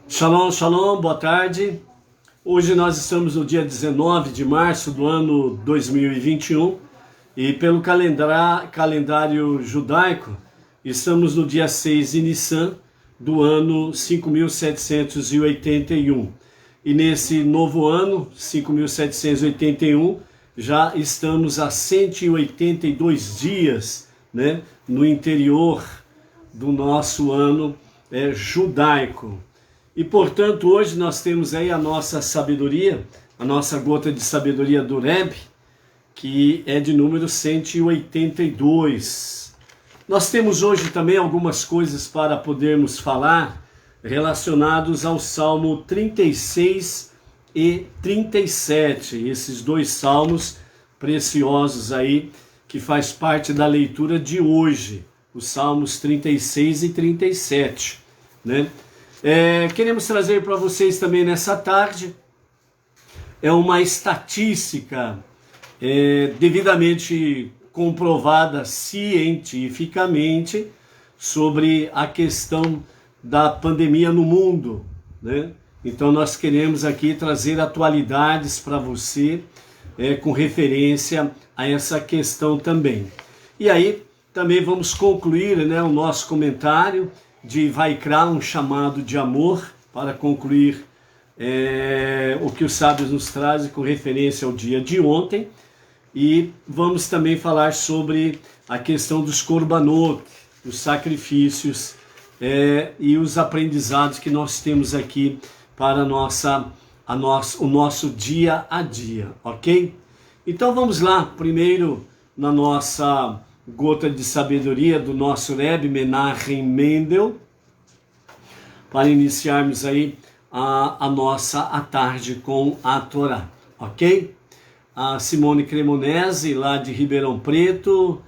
Shalom, shalom, boa tarde. Hoje nós estamos no dia 19 de março do ano 2021 e pelo calendário judaico estamos no dia 6 de Nissan do ano 5781. E nesse novo ano, 5781, já estamos a 182 dias, né, no interior do nosso ano judaico. E portanto hoje nós temos aí a nossa sabedoria, a nossa gota de sabedoria do Rebbe, que é de número 182. Nós temos hoje também algumas coisas para podermos falar relacionados ao Salmo 36 e 37, esses dois salmos preciosos aí, que faz parte da leitura de hoje, os Salmos 36 e 37, né? Queremos trazer para vocês também nessa tarde uma estatística devidamente comprovada cientificamente sobre a questão da pandemia no mundo, né? Então nós queremos aqui trazer atualidades para você com referência a essa questão também. E aí também vamos concluir, né, o nosso comentário de Vaikra, um chamado de amor, para concluir o que os sábios nos trazem com referência ao dia de ontem. E vamos também falar sobre a questão dos korbanot, os sacrifícios e os aprendizados que nós temos aqui para o nosso dia a dia, ok? Então vamos lá, primeiro na nossa gota de sabedoria do nosso Rebbe Menachem Mendel, para iniciarmos aí a nossa tarde com a Torá, ok? A Simone Cremonese, lá de Ribeirão Preto,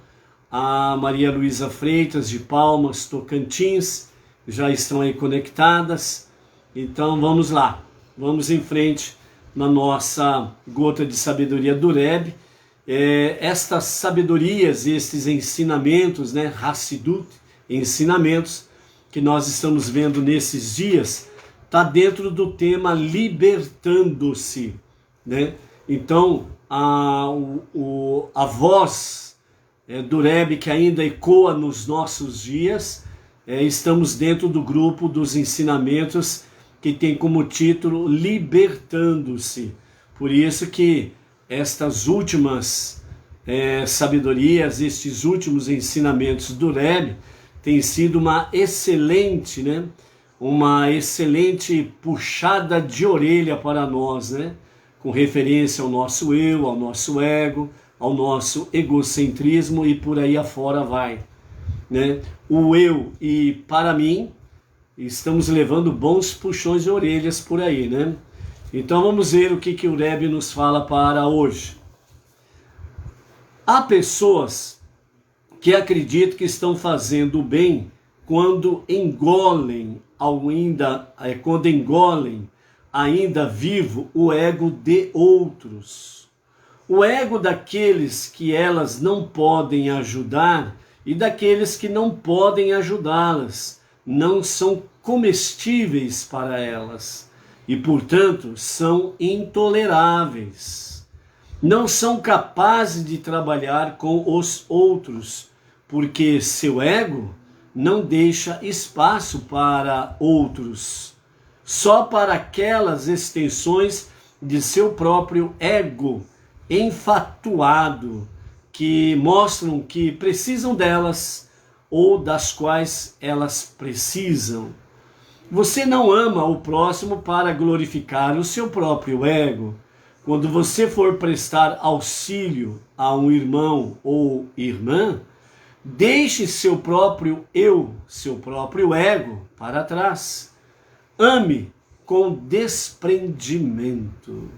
a Maria Luísa Freitas, de Palmas, Tocantins, já estão aí conectadas. Então vamos lá, vamos em frente na nossa gota de sabedoria do Rebbe. Estas sabedorias, estes ensinamentos, né, Hassidut, ensinamentos que nós estamos vendo nesses dias, está dentro do tema libertando-se, né? Então a voz do Rebbe que ainda ecoa nos nossos dias, estamos dentro do grupo dos ensinamentos que tem como título Libertando-se. Por isso que estas últimas sabedorias, estes últimos ensinamentos do Rebbe, tem sido uma excelente puxada de orelha para nós, né? Com referência ao nosso eu, ao nosso ego, ao nosso egocentrismo e por aí afora vai, né? O eu e para mim, estamos levando bons puxões de orelhas por aí, né? Então vamos ver o que o Rebbe nos fala para hoje. Há pessoas que acreditam que estão fazendo o bem quando engolem ainda vivo o ego de outros. O ego daqueles que elas não podem ajudar e daqueles que não podem ajudá-las, não são comestíveis para elas e, portanto, são intoleráveis. Não são capazes de trabalhar com os outros, porque seu ego não deixa espaço para outros, só para aquelas extensões de seu próprio ego enfatuado, que mostram que precisam delas ou das quais elas precisam. Você não ama o próximo para glorificar o seu próprio ego. Quando você for prestar auxílio a um irmão ou irmã, deixe seu próprio eu, seu próprio ego para trás. Ame com desprendimento.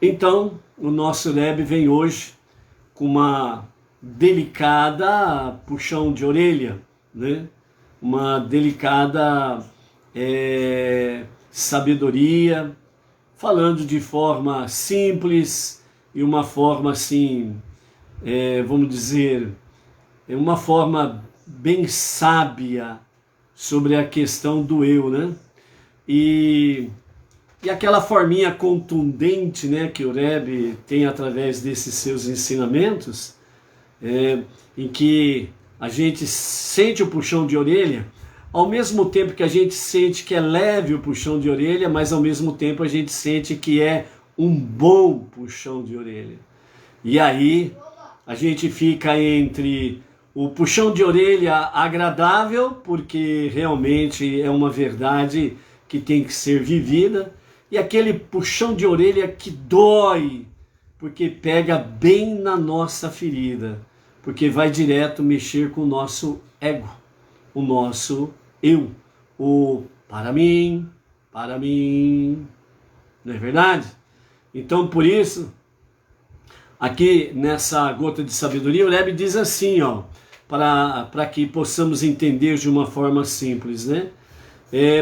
Então, o nosso Rebbe vem hoje com uma delicada puxão de orelha, né? Uma delicada sabedoria, falando de forma simples e uma forma assim, vamos dizer, uma forma bem sábia sobre a questão do eu, né? E aquela forminha contundente, né, que o Rebbe tem através desses seus ensinamentos, em que a gente sente o puxão de orelha, ao mesmo tempo que a gente sente que é leve o puxão de orelha, mas ao mesmo tempo a gente sente que é um bom puxão de orelha. E aí a gente fica entre o puxão de orelha agradável, porque realmente é uma verdade que tem que ser vivida, e aquele puxão de orelha que dói, porque pega bem na nossa ferida, porque vai direto mexer com o nosso ego, o nosso eu, o para mim, não é verdade? Então, por isso, aqui nessa gota de sabedoria, o Rebbe diz assim, ó, para que possamos entender de uma forma simples, né?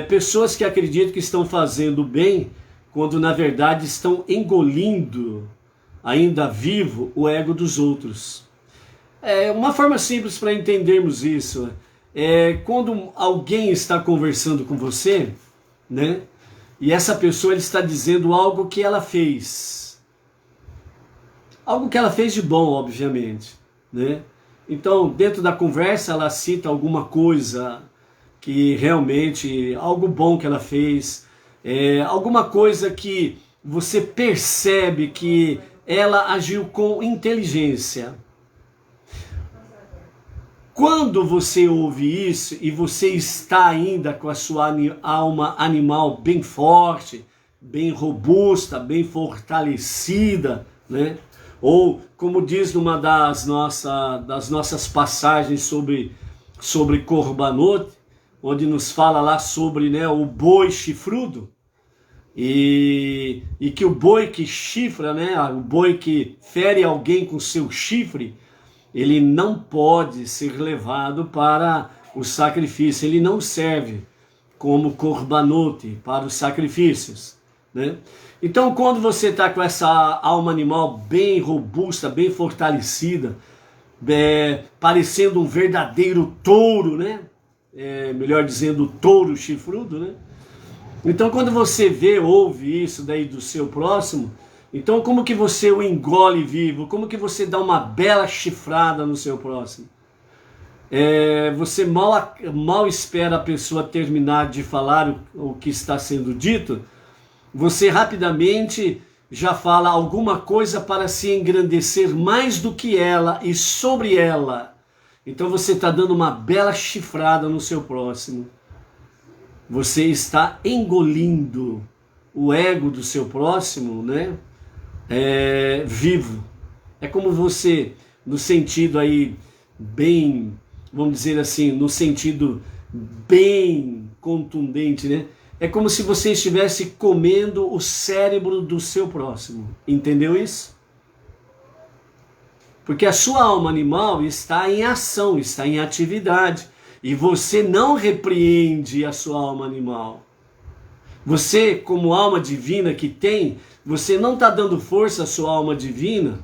Pessoas que acreditam que estão fazendo bem, quando na verdade estão engolindo, ainda vivo, o ego dos outros. Uma forma simples para entendermos isso quando alguém está conversando com você, né? E essa pessoa ele está dizendo algo que ela fez. Algo que ela fez de bom, obviamente, né? Então, dentro da conversa, ela cita alguma coisa que realmente, algo bom que ela fez, alguma coisa que você percebe que ela agiu com inteligência. Quando você ouve isso e você está ainda com a sua alma animal bem forte, bem robusta, bem fortalecida, né? Ou como diz numa das nossas passagens sobre Korbanot, onde nos fala lá sobre, né, o boi chifrudo, e que o boi que chifra, né, o boi que fere alguém com seu chifre, ele não pode ser levado para o sacrifício, ele não serve como Korbanot para os sacrifícios, né? Então, quando você está com essa alma animal bem robusta, bem fortalecida, parecendo um verdadeiro touro, né? Melhor dizendo, touro chifrudo, né? Então, quando você ouve isso daí do seu próximo, então como que você o engole vivo? Como que você dá uma bela chifrada no seu próximo? Você mal espera a pessoa terminar de falar o que está sendo dito, você rapidamente já fala alguma coisa para se engrandecer mais do que ela e sobre ela. Então você está dando uma bela chifrada no seu próximo. Você está engolindo o ego do seu próximo, né? Vivo. É como você, no sentido aí bem, vamos dizer assim, no sentido bem contundente, né? É como se você estivesse comendo o cérebro do seu próximo. Entendeu isso? Porque a sua alma animal está em ação, está em atividade. E você não repreende a sua alma animal. Você, como alma divina que tem, você não está dando força à sua alma divina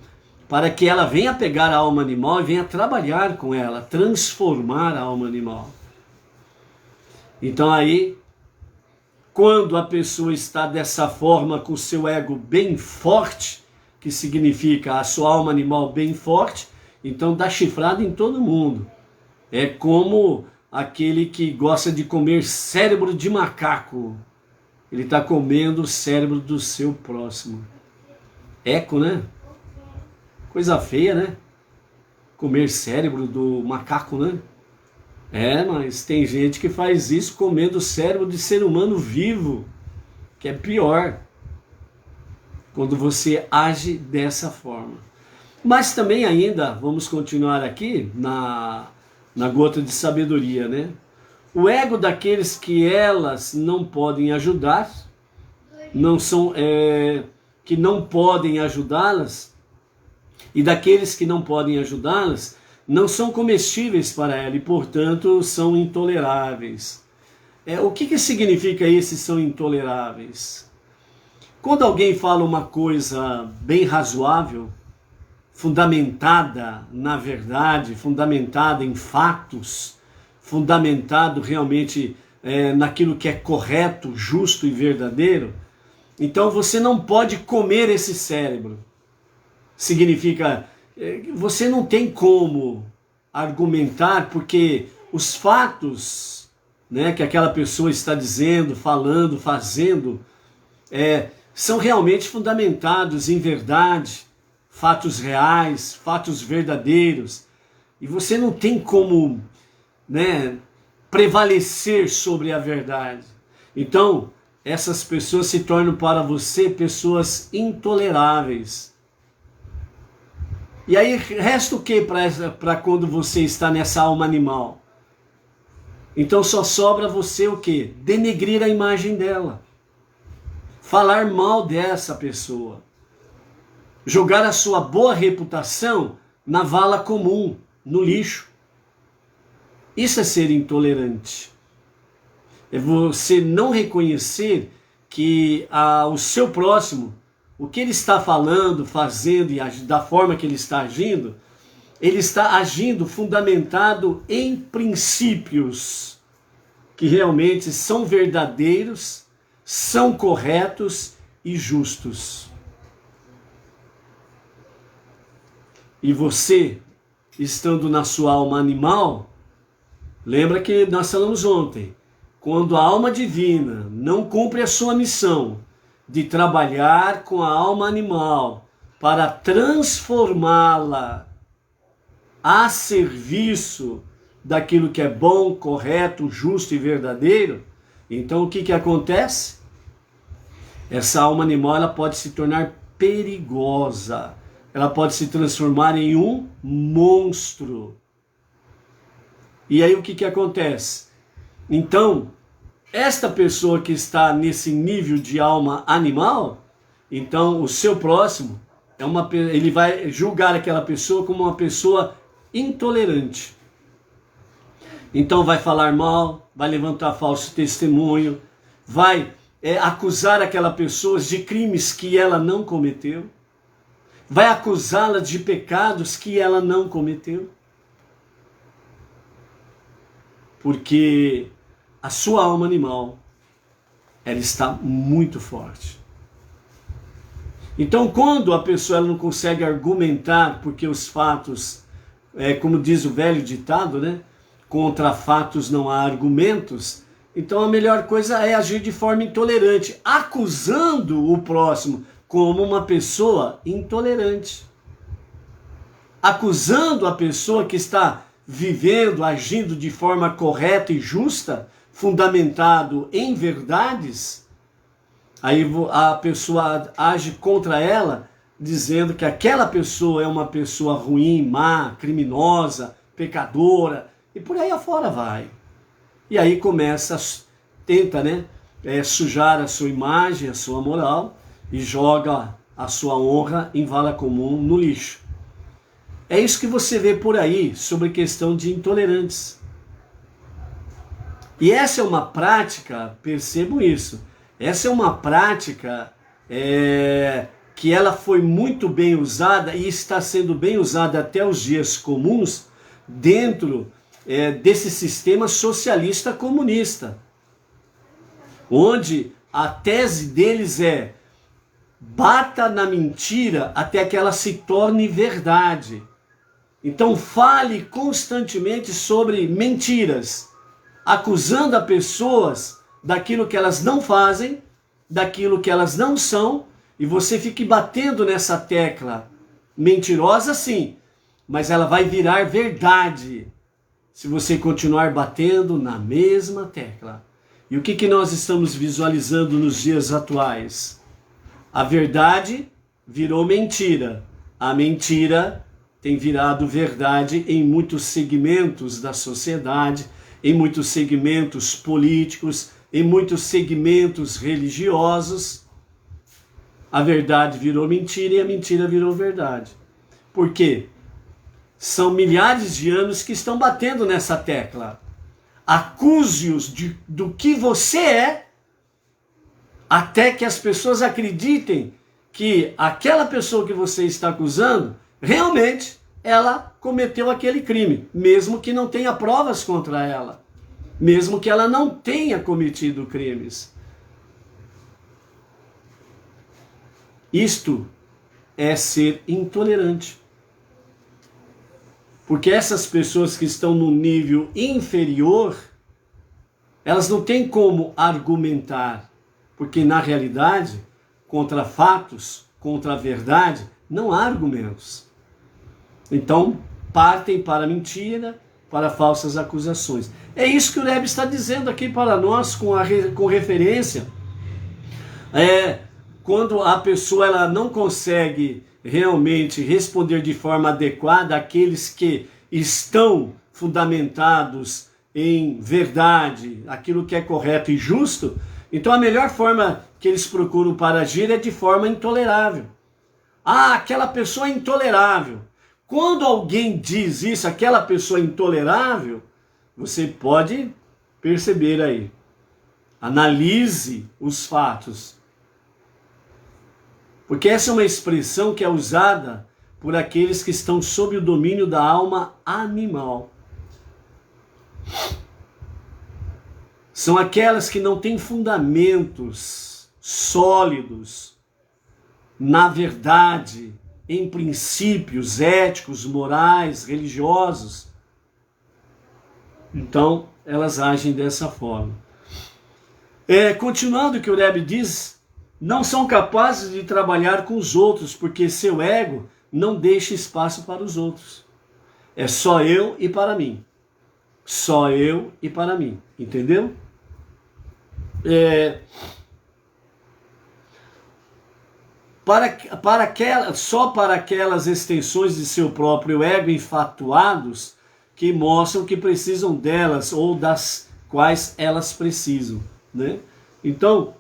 para que ela venha pegar a alma animal e venha trabalhar com ela, transformar a alma animal. Então aí, quando a pessoa está dessa forma com o seu ego bem forte, que significa a sua alma animal bem forte, então dá chifrada em todo mundo. É como aquele que gosta de comer cérebro de macaco. Ele está comendo o cérebro do seu próximo. Eco, né? Coisa feia, né? Comer cérebro do macaco, né? Mas tem gente que faz isso comendo o cérebro de ser humano vivo, que é pior, quando você age dessa forma. Mas também ainda, vamos continuar aqui na gota de sabedoria, né? O ego daqueles que elas não podem ajudar, que não podem ajudá-las, e daqueles que não podem ajudá-las, não são comestíveis para ela e, portanto, são intoleráveis. O que significa esses são intoleráveis? Quando alguém fala uma coisa bem razoável, fundamentada na verdade, fundamentada em fatos, fundamentado realmente naquilo que é correto, justo e verdadeiro, então você não pode comer esse cérebro. Significa, você não tem como argumentar, porque os fatos, né, que aquela pessoa está dizendo, falando, fazendo, são realmente fundamentados em verdade, fatos reais, fatos verdadeiros, e você não tem como, né, prevalecer sobre a verdade. Então, essas pessoas se tornam para você pessoas intoleráveis. E aí resta o que para quando você está nessa alma animal? Então só sobra você o que? Denegrir a imagem dela. Falar mal dessa pessoa. Jogar a sua boa reputação na vala comum, no lixo. Isso é ser intolerante. É você não reconhecer que o seu próximo, o que ele está falando, fazendo e da forma que ele está agindo fundamentado em princípios que realmente são verdadeiros, são corretos e justos. E você, estando na sua alma animal, lembra que nós falamos ontem, quando a alma divina não cumpre a sua missão de trabalhar com a alma animal para transformá-la a serviço daquilo que é bom, correto, justo e verdadeiro, então o que acontece? Essa alma animal ela pode se tornar perigosa, ela pode se transformar em um monstro. E aí o que acontece? Então, esta pessoa que está nesse nível de alma animal, então o seu próximo, ele vai julgar aquela pessoa como uma pessoa intolerante. Então vai falar mal, vai levantar falso testemunho, vai acusar aquela pessoa de crimes que ela não cometeu, vai acusá-la de pecados que ela não cometeu. Porque a sua alma animal, ela está muito forte. Então, quando a pessoa ela não consegue argumentar, porque os fatos, como diz o velho ditado, né? Contra fatos não há argumentos, então a melhor coisa é agir de forma intolerante, acusando o próximo como uma pessoa intolerante. Acusando a pessoa que está vivendo, agindo de forma correta e justa, fundamentado em verdades, aí a pessoa age contra ela, dizendo que aquela pessoa é uma pessoa ruim, má, criminosa, pecadora, e por aí afora vai. E aí tenta, né, sujar a sua imagem, a sua moral, e joga a sua honra em vala comum no lixo. É isso que você vê por aí sobre questão de intolerantes. E essa é uma prática, percebam isso, essa é uma prática que ela foi muito bem usada e está sendo bem usada até os dias comuns dentro desse sistema socialista comunista, onde a tese deles é bata na mentira até que ela se torne verdade. Então fale constantemente sobre mentiras, acusando as pessoas daquilo que elas não fazem, daquilo que elas não são, e você fique batendo nessa tecla mentirosa sim, mas ela vai virar verdade se você continuar batendo na mesma tecla. E o que nós estamos visualizando nos dias atuais? A verdade virou mentira, a mentira tem virado verdade em muitos segmentos da sociedade, em muitos segmentos políticos, em muitos segmentos religiosos. A verdade virou mentira e a mentira virou verdade. Por quê? São milhares de anos que estão batendo nessa tecla. Acuse-os do que você é, até que as pessoas acreditem que aquela pessoa que você está acusando realmente ela cometeu aquele crime, mesmo que não tenha provas contra ela, mesmo que ela não tenha cometido crimes. Isto é ser intolerante. Porque essas pessoas que estão no nível inferior, elas não têm como argumentar, porque na realidade, contra fatos, contra a verdade, não há argumentos. Então, partem para a mentira, para falsas acusações. É isso que o Rebbe está dizendo aqui para nós, com referência. Quando a pessoa ela não consegue realmente responder de forma adequada àqueles que estão fundamentados em verdade, aquilo que é correto e justo, então a melhor forma que eles procuram para agir é de forma intolerável. Ah, aquela pessoa é intolerável. Quando alguém diz isso, aquela pessoa é intolerável, você pode perceber aí. Analise os fatos. Porque essa é uma expressão que é usada por aqueles que estão sob o domínio da alma animal. São aquelas que não têm fundamentos sólidos na verdade, em princípios éticos, morais, religiosos. Então, elas agem dessa forma. Continuando o que o Rebbe diz, não são capazes de trabalhar com os outros, porque seu ego não deixa espaço para os outros. É só eu e para mim. Só eu e para mim. Entendeu? Só para aquelas extensões de seu próprio ego enfatuados que mostram que precisam delas ou das quais elas precisam, né? Então,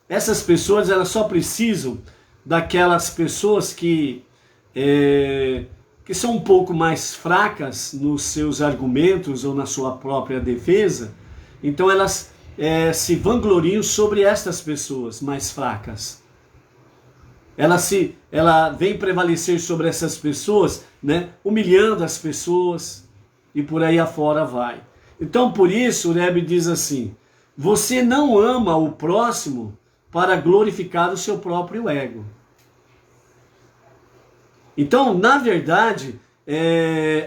essas pessoas elas só precisam daquelas pessoas que são um pouco mais fracas nos seus argumentos ou na sua própria defesa. Então elas se vangloriam sobre estas pessoas mais fracas. Ela vem prevalecer sobre essas pessoas, né, humilhando as pessoas e por aí afora vai. Então por isso o Rebbe diz assim: você não ama o próximo para glorificar o seu próprio ego. Então, na verdade,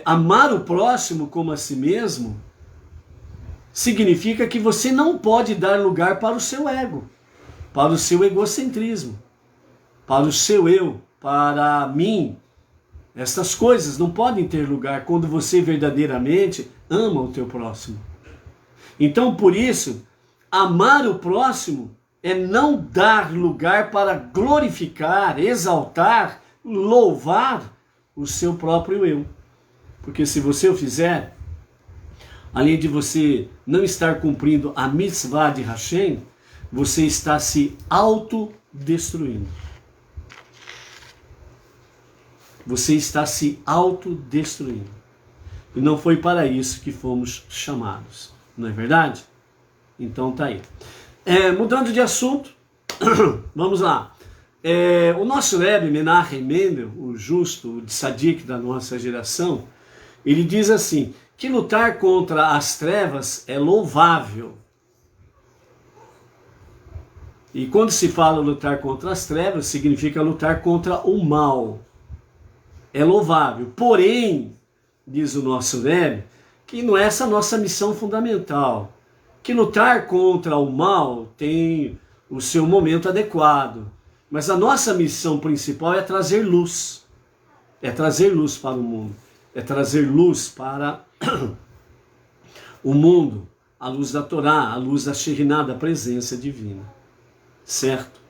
amar o próximo como a si mesmo significa que você não pode dar lugar para o seu ego, para o seu egocentrismo, para o seu eu, para mim. Essas coisas não podem ter lugar quando você verdadeiramente ama o teu próximo. Então, por isso, amar o próximo é não dar lugar para glorificar, exaltar, louvar o seu próprio eu. Porque se você o fizer, além de você não estar cumprindo a mitzvah de Hashem, você está se autodestruindo. Você está se autodestruindo. E não foi para isso que fomos chamados. Não é verdade? Então tá aí. Mudando de assunto, vamos lá. O nosso Rebbe Menachem Mendel, o justo, o tzadik da nossa geração, ele diz assim, que lutar contra as trevas é louvável. E quando se fala lutar contra as trevas, significa lutar contra o mal. É louvável. Porém, diz o nosso Rebbe, que não é essa a nossa missão fundamental. Que lutar contra o mal tem o seu momento adequado. Mas a nossa missão principal é trazer luz. É trazer luz para o mundo. É trazer luz para o mundo. A luz da Torá, a luz da Shekhinah, da presença divina. Certo?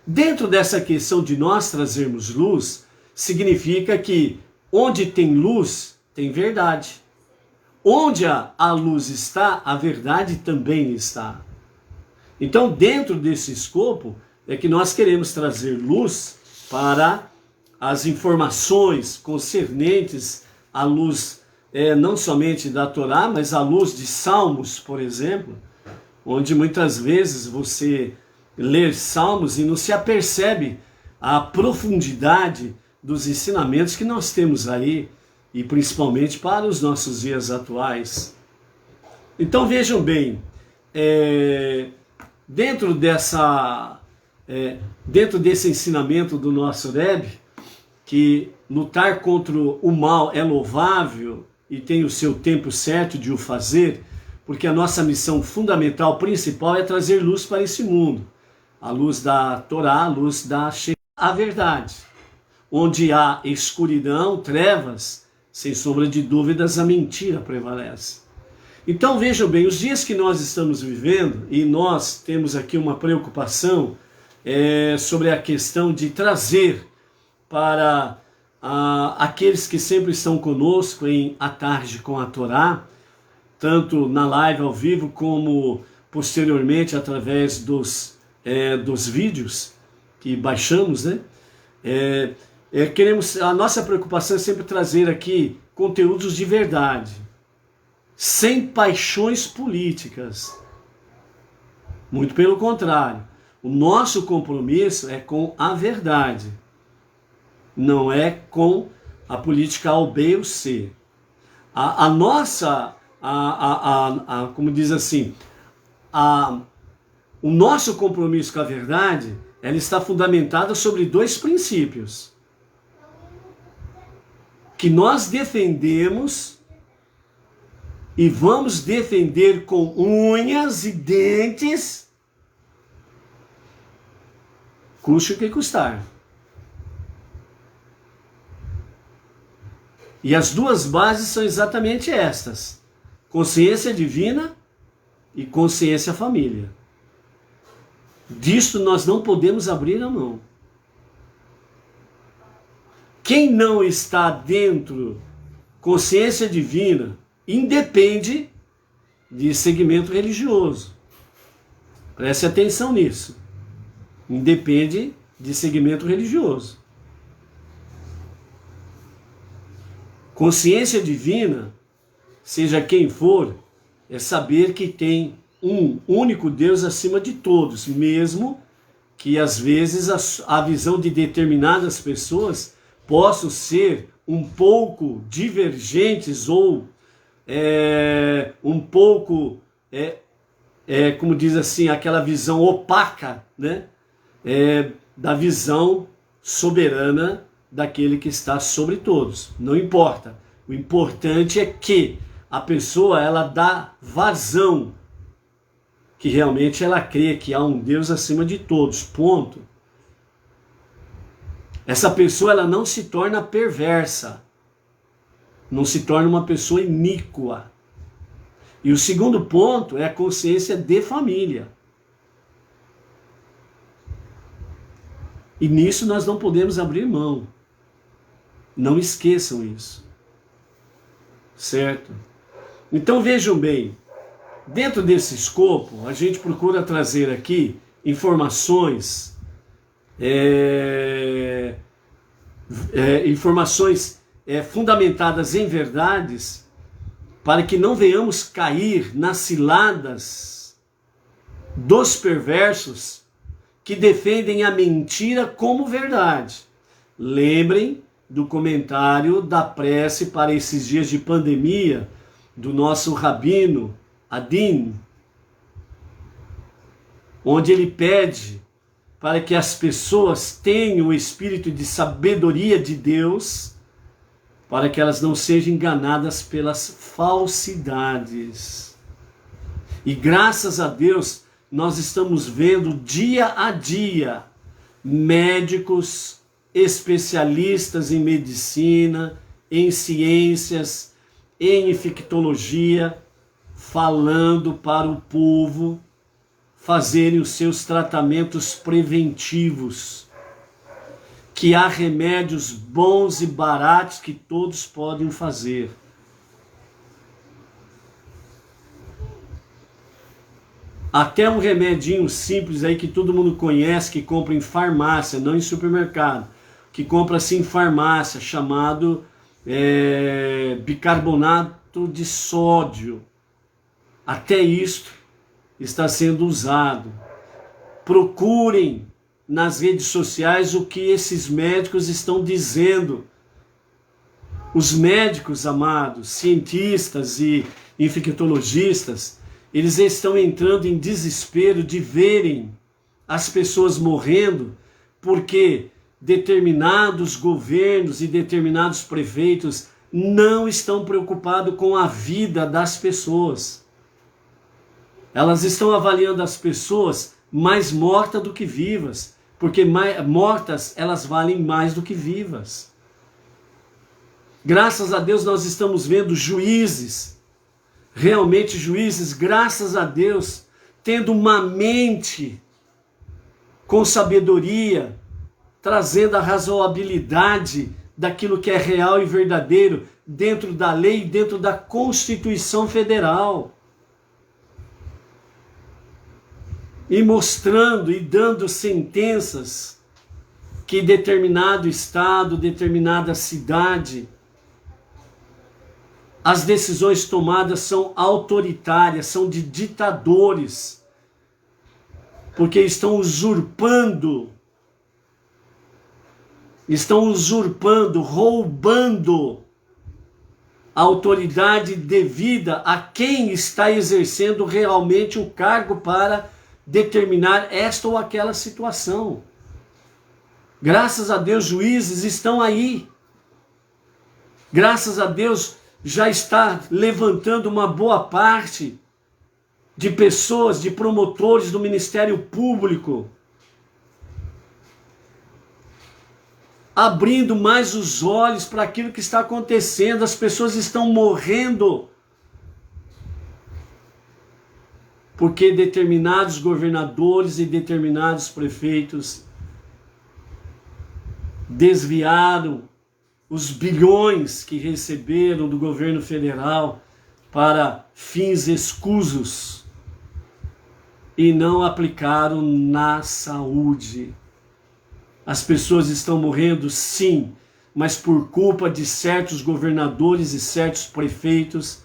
Dentro dessa questão de nós trazermos luz, significa que onde tem luz, tem verdade. Onde a luz está, a verdade também está. Então, dentro desse escopo, é que nós queremos trazer luz para as informações concernentes à luz, não somente da Torá, mas à luz de Salmos, por exemplo, onde muitas vezes você lê Salmos e não se apercebe a profundidade dos ensinamentos que nós temos aí, e principalmente para os nossos dias atuais. Então vejam bem, dentro desse ensinamento do nosso Rebbe, que lutar contra o mal é louvável e tem o seu tempo certo de o fazer, porque a nossa missão fundamental, principal, é trazer luz para esse mundo. A luz da Torá, a luz a verdade. Onde há escuridão, trevas, sem sombra de dúvidas, a mentira prevalece. Então vejam bem, os dias que nós estamos vivendo, e nós temos aqui uma preocupação sobre a questão de trazer para aqueles que sempre estão conosco em A Tarde com a Torá, tanto na live ao vivo como posteriormente através dos vídeos que baixamos, né? A nossa preocupação é sempre trazer aqui conteúdos de verdade, sem paixões políticas. Muito pelo contrário, o nosso compromisso é com a verdade, não é com a política A ou B ou C. Como diz assim, o nosso compromisso com a verdade, ela está fundamentada sobre dois princípios que nós defendemos e vamos defender com unhas e dentes, custe o que custar. E as duas bases são exatamente estas: consciência divina e consciência família. Disto nós não podemos abrir a mão. Quem não está dentro consciência divina independe de segmento religioso. Preste atenção nisso. Independe de segmento religioso. Consciência divina, seja quem for, é saber que tem um único Deus acima de todos, mesmo que às vezes a visão de determinadas pessoas possam ser um pouco divergentes ou um pouco, como diz assim, aquela visão opaca, né? Da visão soberana daquele que está sobre todos. Não importa. O importante é que a pessoa ela dá vazão, que realmente ela crê que há um Deus acima de todos. Ponto. Essa pessoa ela não se torna perversa, não se torna uma pessoa iníqua. E o segundo ponto é a consciência de família. E nisso nós não podemos abrir mão. Não esqueçam isso. Certo? Então vejam bem, dentro desse escopo, a gente procura trazer aqui informações, fundamentadas em verdades, para que não venhamos cair nas ciladas dos perversos que defendem a mentira como verdade. Lembrem do comentário da prece para esses dias de pandemia do nosso rabino Adin, onde ele pede para que as pessoas tenham o espírito de sabedoria de Deus, para que elas não sejam enganadas pelas falsidades. E graças a Deus, nós estamos vendo dia a dia médicos, especialistas em medicina, em ciências, em infectologia, falando para o povo fazerem os seus tratamentos preventivos, que há remédios bons e baratos que todos podem fazer. Até um remedinho simples aí que todo mundo conhece, que compra em farmácia, não em supermercado, que compra-se em farmácia, chamado bicarbonato de sódio. Até isto está sendo usado. Procurem nas redes sociais o que esses médicos estão dizendo. Os médicos, amados, cientistas e infectologistas, eles estão entrando em desespero de verem as pessoas morrendo porque determinados governos e determinados prefeitos não estão preocupados com a vida das pessoas. Elas estão avaliando as pessoas mais mortas do que vivas, porque mortas elas valem mais do que vivas. Graças a Deus nós estamos vendo juízes, realmente juízes, graças a Deus, tendo uma mente com sabedoria, trazendo a razoabilidade daquilo que é real e verdadeiro dentro da lei, dentro da Constituição Federal. E mostrando e dando sentenças que determinado estado, determinada cidade, as decisões tomadas são autoritárias, são de ditadores, porque estão usurpando, roubando a autoridade devida a quem está exercendo realmente o cargo para determinar esta ou aquela situação. Graças a Deus, juízes estão aí. Graças a Deus, já está levantando uma boa parte de pessoas, de promotores do Ministério Público, abrindo mais os olhos para aquilo que está acontecendo. As pessoas estão morrendo porque determinados governadores e determinados prefeitos desviaram os bilhões que receberam do governo federal para fins escusos e não aplicaram na saúde. As pessoas estão morrendo, sim, mas por culpa de certos governadores e certos prefeitos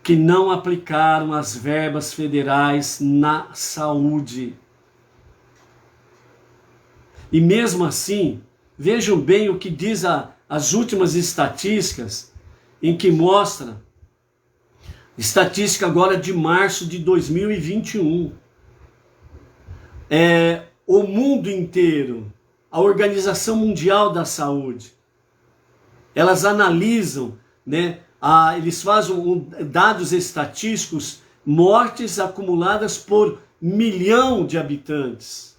que não aplicaram as verbas federais na saúde. E mesmo assim, vejam bem o que diz as últimas estatísticas, em que mostra, estatística agora de março de 2021, o mundo inteiro, a Organização Mundial da Saúde, elas analisam, né, eles fazem dados estatísticos, mortes acumuladas por 1 milhão de habitantes.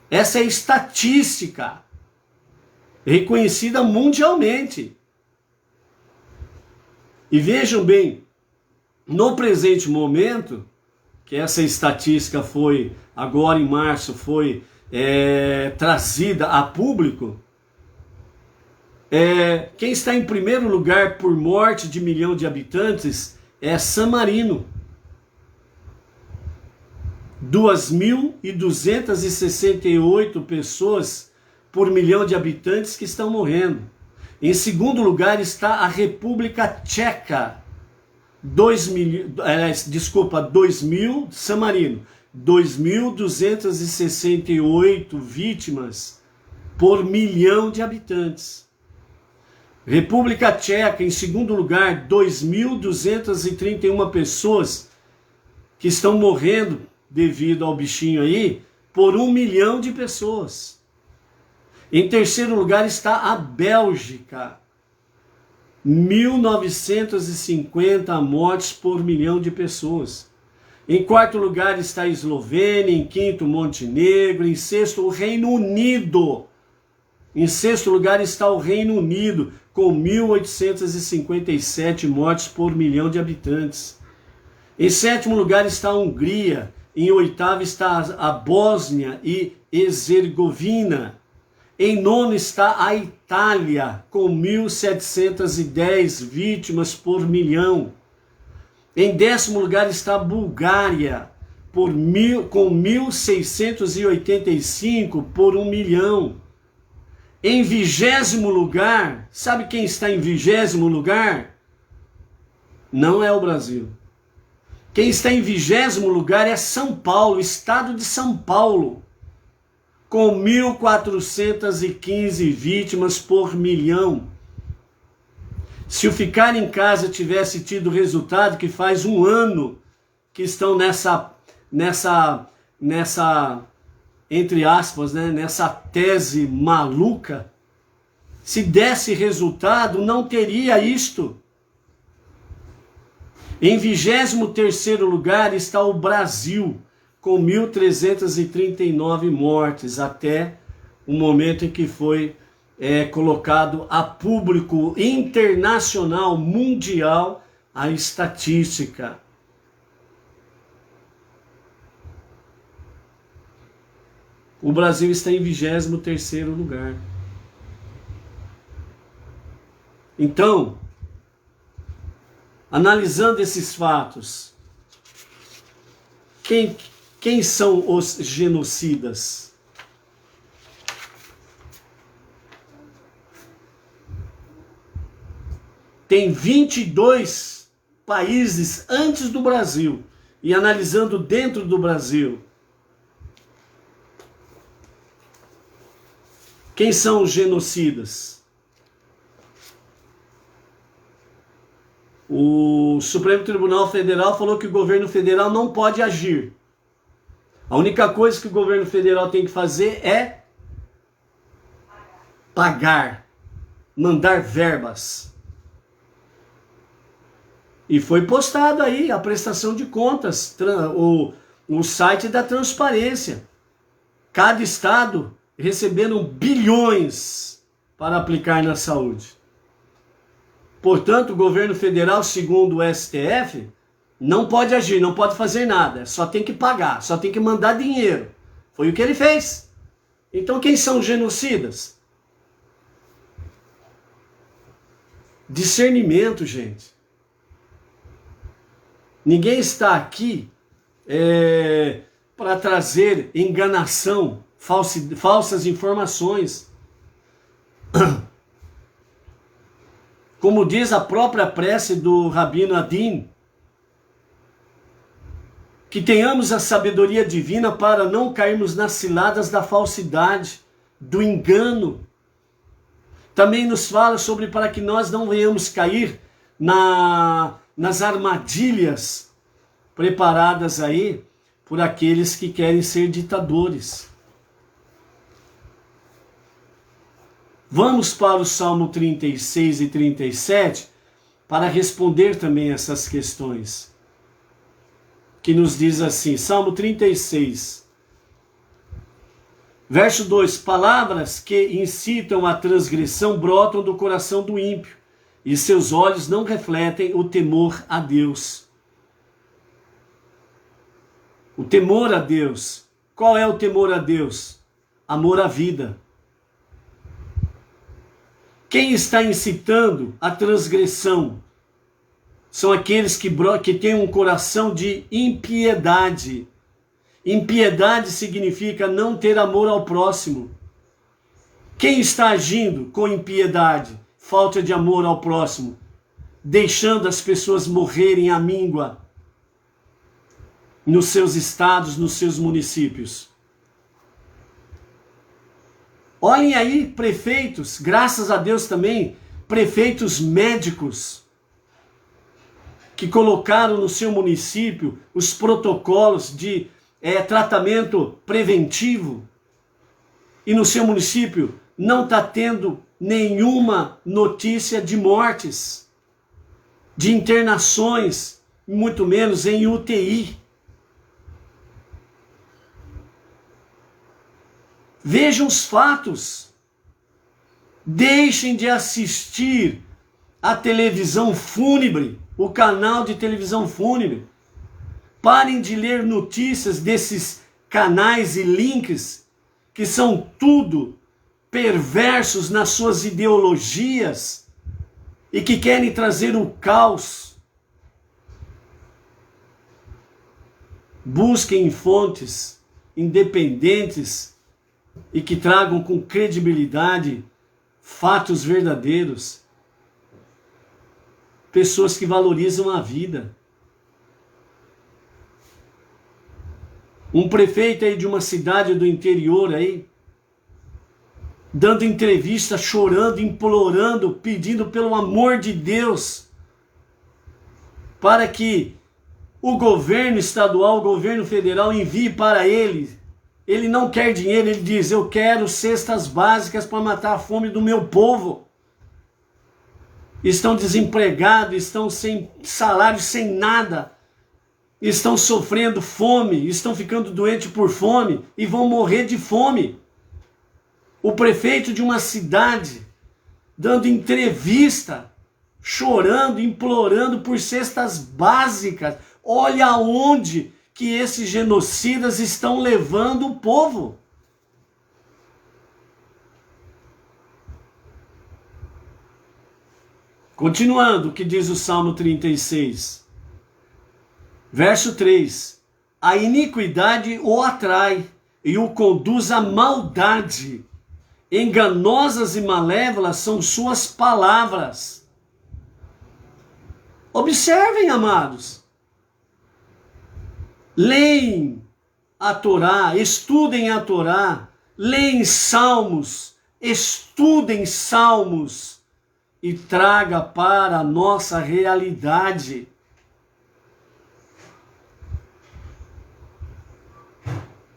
Essa é a estatística reconhecida mundialmente. E vejam bem, no presente momento, que essa estatística foi, agora em março, foi trazida a público, quem está em primeiro lugar por morte de 1 milhão de habitantes é San Marino. 2.268 pessoas por 1 milhão de habitantes que estão morrendo. Em segundo lugar está a República Tcheca. 2.000, San Marino. 2.268 vítimas por 1 milhão de habitantes. República Tcheca, em segundo lugar, 2.231 pessoas que estão morrendo devido ao bichinho aí, por 1 milhão de pessoas. Em terceiro lugar está a Bélgica, 1.950 mortes por 1 milhão de pessoas. Em quarto lugar está a Eslovênia, em quinto Montenegro, em sexto o Reino Unido. Em sexto lugar está o Reino Unido, com 1.857 mortes por 1 milhão de habitantes. Em sétimo lugar está a Hungria, em oitavo está a Bósnia e Herzegovina. Em nono está a Itália, com 1.710 vítimas por 1 milhão. Em décimo lugar está a Bulgária, com 1.685 por 1 milhão. Em 20º lugar, sabe quem está em 20º lugar? Não é o Brasil. Quem está em 20º lugar é São Paulo, estado de São Paulo, com 1.415 vítimas por milhão. Se o ficar em casa tivesse tido o resultado que faz um ano que estão nessa entre aspas, né, nessa tese maluca, se desse resultado, não teria isto. Em 23º lugar está o Brasil, com 1.339 mortes, até o momento em que foi colocado a público internacional, mundial, a estatística. O Brasil está em 23º lugar. Então, analisando esses fatos, quem são os genocidas? Tem 22 países antes do Brasil, e analisando dentro do Brasil, quem são os genocidas? O Supremo Tribunal Federal falou que o governo federal não pode agir. A única coisa que o governo federal tem que fazer é pagar, mandar verbas. E foi postado aí a prestação de contas, o site da transparência. Cada estado recebendo bilhões para aplicar na saúde. Portanto, o governo federal, segundo o STF, não pode agir, não pode fazer nada. Só tem que pagar, só tem que mandar dinheiro. Foi o que ele fez. Então, quem são os genocidas? Discernimento, gente. Ninguém está aqui para trazer enganação, falsas informações. Como diz a própria prece do Rabino Adin, que tenhamos a sabedoria divina para não cairmos nas ciladas da falsidade, do engano. Também nos fala sobre para que nós não venhamos cair nas armadilhas preparadas aí por aqueles que querem ser ditadores. Vamos para o Salmo 36 e 37 para responder também essas questões. Que nos diz assim, Salmo 36, verso 2: palavras que incitam a transgressão brotam do coração do ímpio, e seus olhos não refletem o temor a Deus. O temor a Deus. Qual é o temor a Deus? Amor à vida. Quem está incitando a transgressão são aqueles que têm um coração de impiedade. Impiedade significa não ter amor ao próximo. Quem está agindo com impiedade, falta de amor ao próximo, deixando as pessoas morrerem à míngua nos seus estados, nos seus municípios? Olhem aí prefeitos, graças a Deus também, prefeitos médicos, que colocaram no seu município os protocolos de tratamento preventivo, e no seu município não está tendo nenhuma notícia de mortes, de internações, muito menos em UTI. Vejam os fatos. Deixem de assistir a televisão fúnebre, o canal de televisão fúnebre. Parem de ler notícias desses canais e links que são tudo perversos nas suas ideologias e que querem trazer o caos. Busquem fontes independentes e que tragam com credibilidade fatos verdadeiros. Pessoas que valorizam a vida. Um prefeito aí de uma cidade do interior aí, dando entrevista, chorando, implorando, pedindo pelo amor de Deus, para que o governo estadual, o governo federal envie para ele. Ele não quer dinheiro, ele diz: eu quero cestas básicas para matar a fome do meu povo. Estão desempregados, estão sem salário, sem nada. Estão sofrendo fome, estão ficando doentes por fome e vão morrer de fome. O prefeito de uma cidade dando entrevista, chorando, implorando por cestas básicas. Olha aonde que esses genocidas estão levando o povo. Continuando, o que diz o Salmo 36, verso 3: a iniquidade o atrai e o conduz à maldade. Enganosas e malévolas são suas palavras. Observem, amados. Leem a Torá, estudem a Torá, leem Salmos, estudem Salmos e traga para a nossa realidade.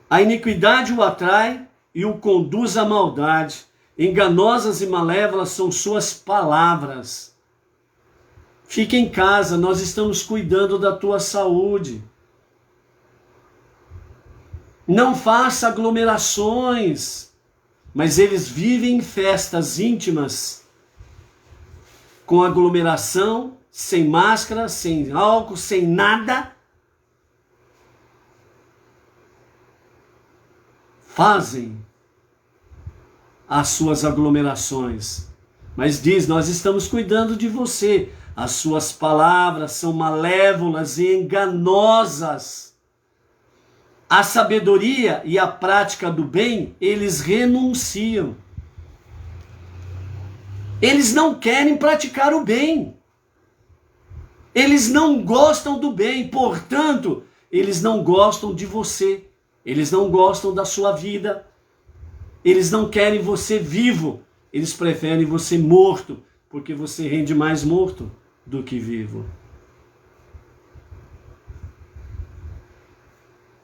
A iniquidade o atrai e o conduz à maldade. Enganosas e malévolas são suas palavras. Fique em casa, nós estamos cuidando da tua saúde. Não faça aglomerações, mas eles vivem em festas íntimas, com aglomeração, sem máscara, sem álcool, sem nada. Fazem as suas aglomerações, mas diz: nós estamos cuidando de você. As suas palavras são malévolas e enganosas. A sabedoria e a prática do bem, eles renunciam. Eles não querem praticar o bem. Eles não gostam do bem, portanto, eles não gostam de você. Eles não gostam da sua vida. Eles não querem você vivo. Eles preferem você morto, porque você rende mais morto do que vivo.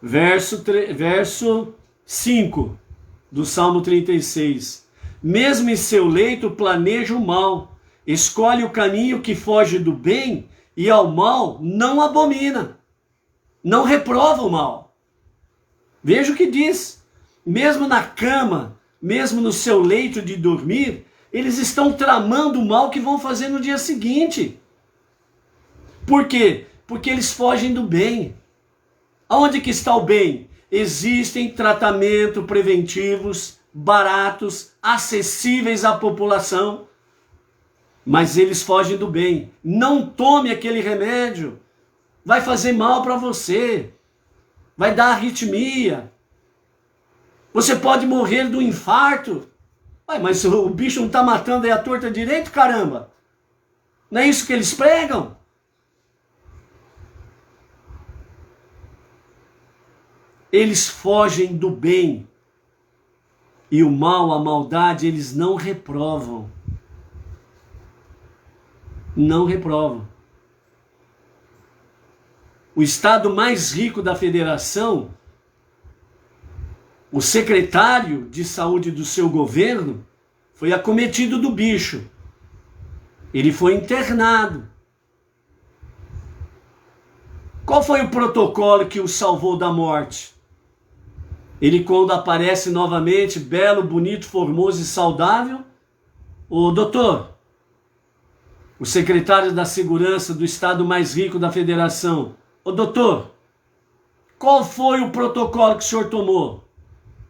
Verso 5 do Salmo 36. Mesmo em seu leito planeja o mal, escolhe o caminho que foge do bem e ao mal não abomina, não reprova o mal. Veja o que diz. Mesmo na cama, mesmo no seu leito de dormir, eles estão tramando o mal que vão fazer no dia seguinte. Por quê? Porque eles fogem do bem. Aonde que está o bem? Existem tratamentos preventivos, baratos, acessíveis à população, mas eles fogem do bem. Não tome aquele remédio, vai fazer mal para você, vai dar arritmia, você pode morrer do infarto. Mas o bicho não está matando aí a torta direito, caramba? Não é isso que eles pregam? Eles fogem do bem. E o mal, a maldade, eles não reprovam. Não reprovam. O estado mais rico da federação, o secretário de saúde do seu governo, foi acometido do bicho. Ele foi internado. Qual foi o protocolo que o salvou da morte? Ele, quando aparece novamente, belo, bonito, formoso e saudável, o doutor, o secretário da segurança do estado mais rico da federação, o doutor, qual foi o protocolo que o senhor tomou?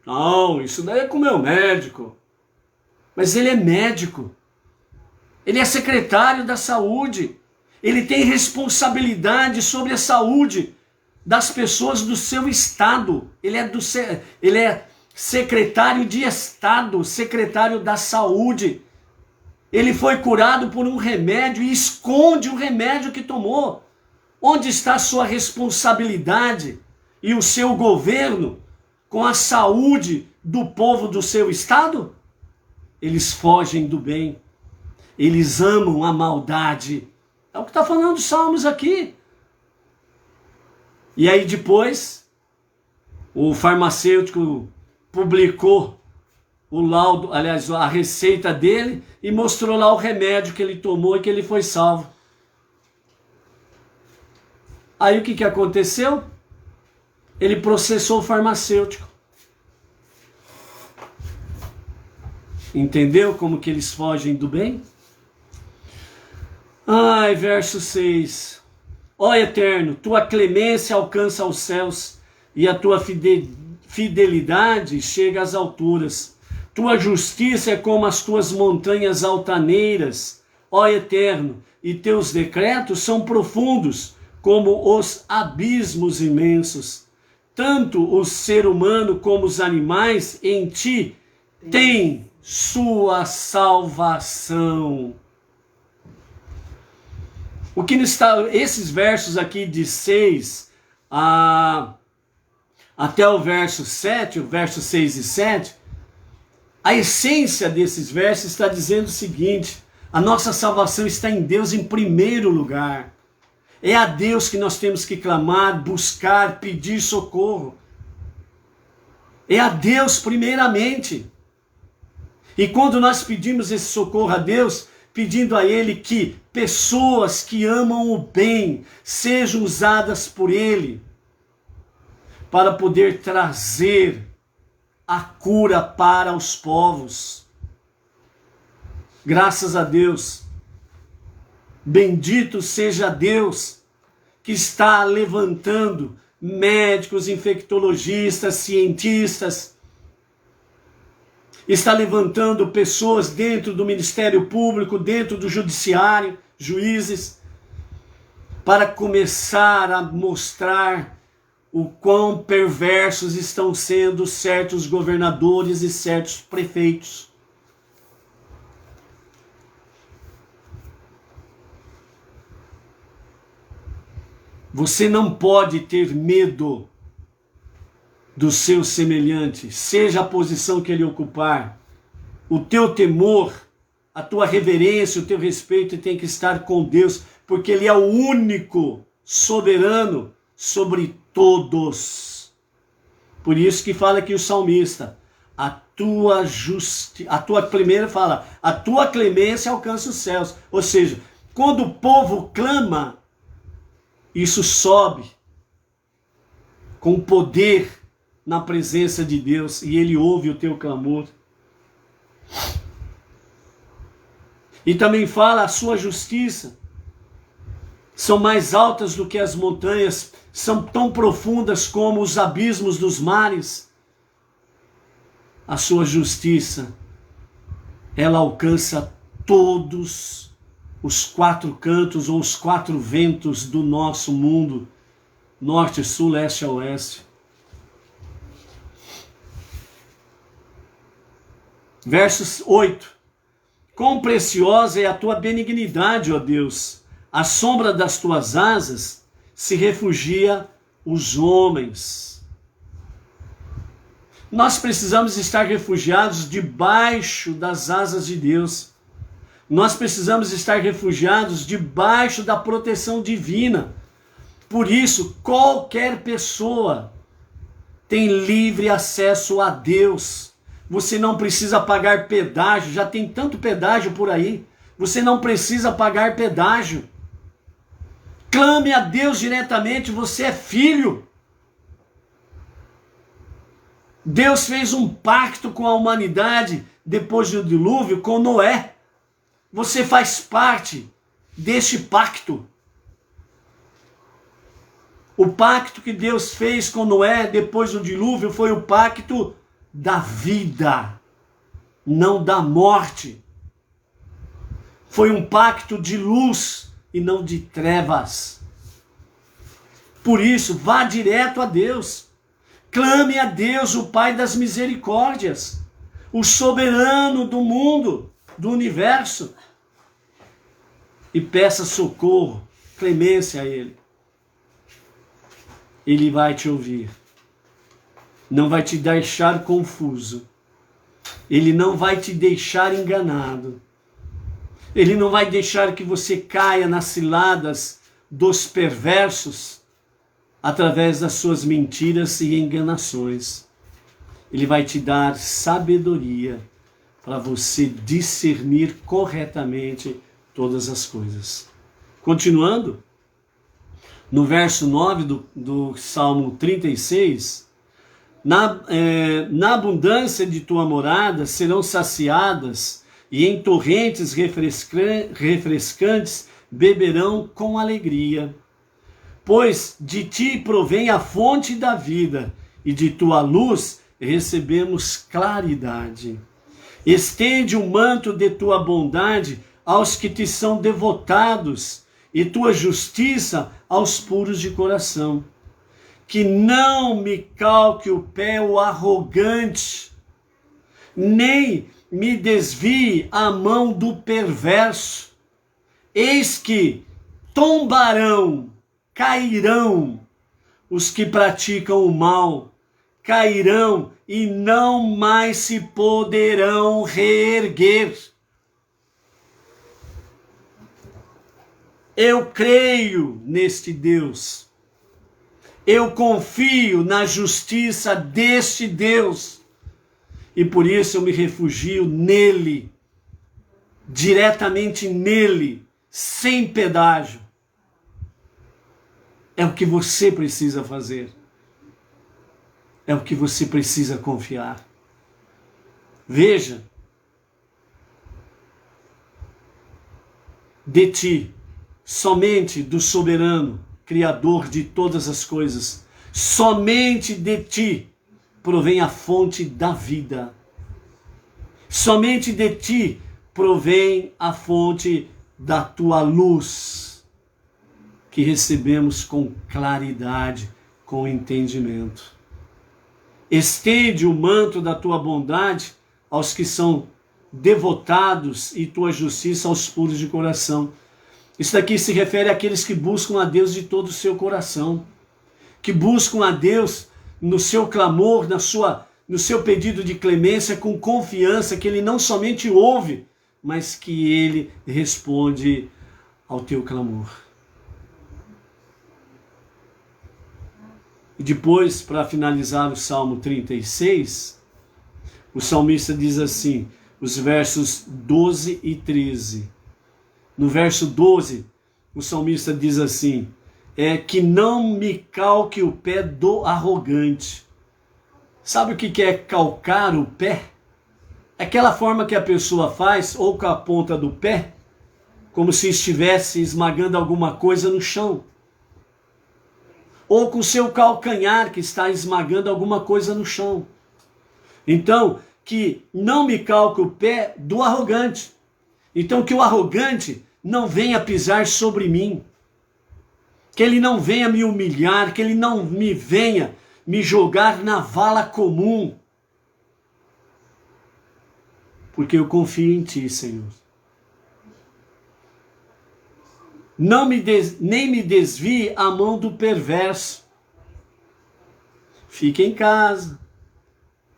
Não, isso daí é com o meu médico. Mas ele é médico. Ele é secretário da saúde. Ele tem responsabilidade sobre a saúde das pessoas do seu estado. Ele é secretário de estado, secretário da saúde. Ele foi curado por um remédio e esconde o remédio que tomou. Onde está a sua responsabilidade? e o seu governo com a saúde do povo do seu estado? Eles fogem do bem. Eles amam a maldade. É o que está falando os Salmos aqui. E aí depois, o farmacêutico publicou o laudo, aliás, a receita dele e mostrou lá o remédio que ele tomou e que ele foi salvo. Aí o que aconteceu? Ele processou o farmacêutico. Entendeu como que eles fogem do bem? Ai, verso 6. Ó Eterno, tua clemência alcança aos céus e a tua fidelidade chega às alturas. Tua justiça é como as tuas montanhas altaneiras, ó Eterno, e teus decretos são profundos como os abismos imensos. Tanto o ser humano como os animais em ti têm sua salvação. O que está, esses versos aqui de 6 até o verso 7, o verso 6 e 7, a essência desses versos está dizendo o seguinte: a nossa salvação está em Deus em primeiro lugar. É a Deus que nós temos que clamar, buscar, pedir socorro. É a Deus primeiramente. E quando nós pedimos esse socorro a Deus, pedindo a Ele que pessoas que amam o bem sejam usadas por Ele para poder trazer a cura para os povos. Graças a Deus. Bendito seja Deus que está levantando médicos, infectologistas, cientistas, está levantando pessoas dentro do Ministério Público, dentro do Judiciário, juízes, para começar a mostrar o quão perversos estão sendo certos governadores e certos prefeitos. Você não pode ter medo do seu semelhante, seja a posição que ele ocupar. O teu temor, a tua reverência, o teu respeito tem que estar com Deus, porque Ele é o único soberano sobre todos. Por isso que fala aqui o salmista, a tua primeira fala, a tua clemência alcança os céus. Ou seja, quando o povo clama, isso sobe com poder na presença de Deus e Ele ouve o teu clamor. E também fala, a sua justiça são mais altas do que as montanhas, são tão profundas como os abismos dos mares. A sua justiça, ela alcança todos os quatro cantos ou os quatro ventos do nosso mundo, norte, sul, leste a oeste. Versos 8. Quão preciosa é a tua benignidade, ó Deus! À sombra das tuas asas se refugia os homens. Nós precisamos estar refugiados debaixo das asas de Deus. Nós precisamos estar refugiados debaixo da proteção divina. Por isso, qualquer pessoa tem livre acesso a Deus. Você não precisa pagar pedágio, já tem tanto pedágio por aí. Você não precisa pagar pedágio. Clame a Deus diretamente, você é filho. Deus fez um pacto com a humanidade depois do dilúvio com Noé. Você faz parte deste pacto. O pacto que Deus fez com Noé depois do dilúvio foi o pacto da vida, não da morte. Foi um pacto de luz e não de trevas. Por isso, vá direto a Deus. Clame a Deus, o Pai das misericórdias, o soberano do mundo, do universo, e peça socorro, clemência a Ele. Ele vai te ouvir. Não vai te deixar confuso. Ele não vai te deixar enganado. Ele não vai deixar que você caia nas ciladas dos perversos através das suas mentiras e enganações. Ele vai te dar sabedoria para você discernir corretamente todas as coisas. Continuando, no verso 9 do Salmo 36, na abundância de tua morada serão saciadas, e em torrentes refrescantes beberão com alegria. Pois de ti provém a fonte da vida, e de tua luz recebemos claridade. Estende o manto de tua bondade aos que te são devotados, e tua justiça aos puros de coração. Que não me calque o pé o arrogante, nem me desvie a mão do perverso. Eis que tombarão, cairão os que praticam o mal, cairão e não mais se poderão reerguer. Eu creio neste Deus. Eu confio na justiça deste Deus. E por isso eu me refugio nele, diretamente nele, sem pedágio. É o que você precisa fazer. É o que você precisa confiar. Veja, de ti, somente do soberano, Criador de todas as coisas, somente de ti provém a fonte da vida. Somente de ti provém a fonte da tua luz, que recebemos com claridade, com entendimento. Estende o manto da tua bondade aos que são devotados e tua justiça aos puros de coração. Isso daqui se refere àqueles que buscam a Deus de todo o seu coração, que buscam a Deus no seu clamor, no seu pedido de clemência, com confiança que Ele não somente ouve, mas que Ele responde ao teu clamor. E depois, para finalizar o Salmo 36, o salmista diz assim, os versos 12 e 13. No verso 12, o salmista diz assim, que não me calque o pé do arrogante. Sabe o que é calcar o pé? Aquela forma que a pessoa faz, ou com a ponta do pé, como se estivesse esmagando alguma coisa no chão. Ou com o seu calcanhar que está esmagando alguma coisa no chão. Então, que não me calque o pé do arrogante. Então, que o arrogante não venha pisar sobre mim. Que ele não venha me humilhar, que ele não me venha me jogar na vala comum. Porque eu confio em ti, Senhor. Nem me desvie a mão do perverso. Fica em casa.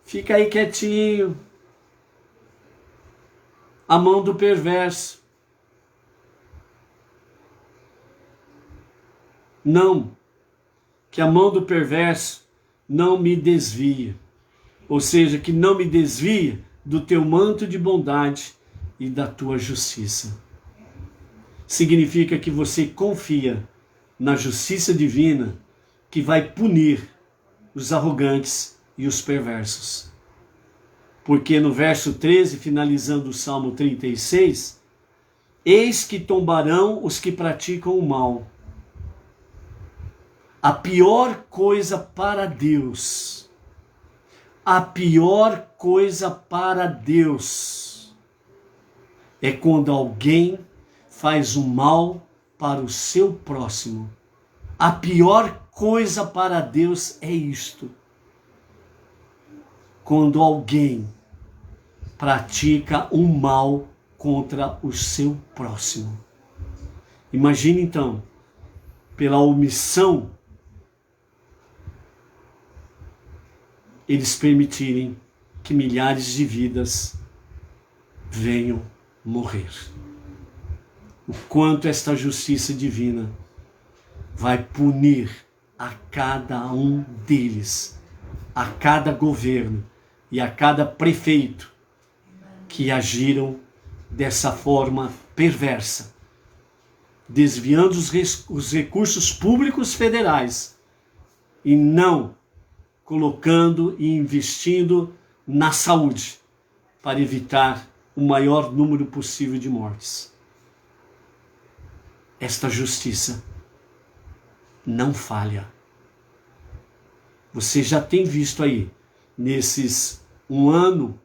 Fica aí quietinho. A mão do perverso. Não. Que a mão do perverso não me desvie. Ou seja, que não me desvie do teu manto de bondade e da tua justiça. Significa que você confia na justiça divina que vai punir os arrogantes e os perversos. Porque no verso 13, finalizando o Salmo 36, eis que tombarão os que praticam o mal. A pior coisa para Deus, a pior coisa para Deus é quando alguém faz o mal para o seu próximo. A pior coisa para Deus é isto. Quando alguém pratica um mal contra o seu próximo. Imagine então, pela omissão eles permitirem que milhares de vidas venham morrer. O quanto esta justiça divina vai punir a cada um deles, a cada governo e a cada prefeito que agiram dessa forma perversa, desviando os recursos públicos federais e não colocando e investindo na saúde para evitar o maior número possível de mortes. Esta justiça não falha. Você já tem visto aí, nesses 1 ano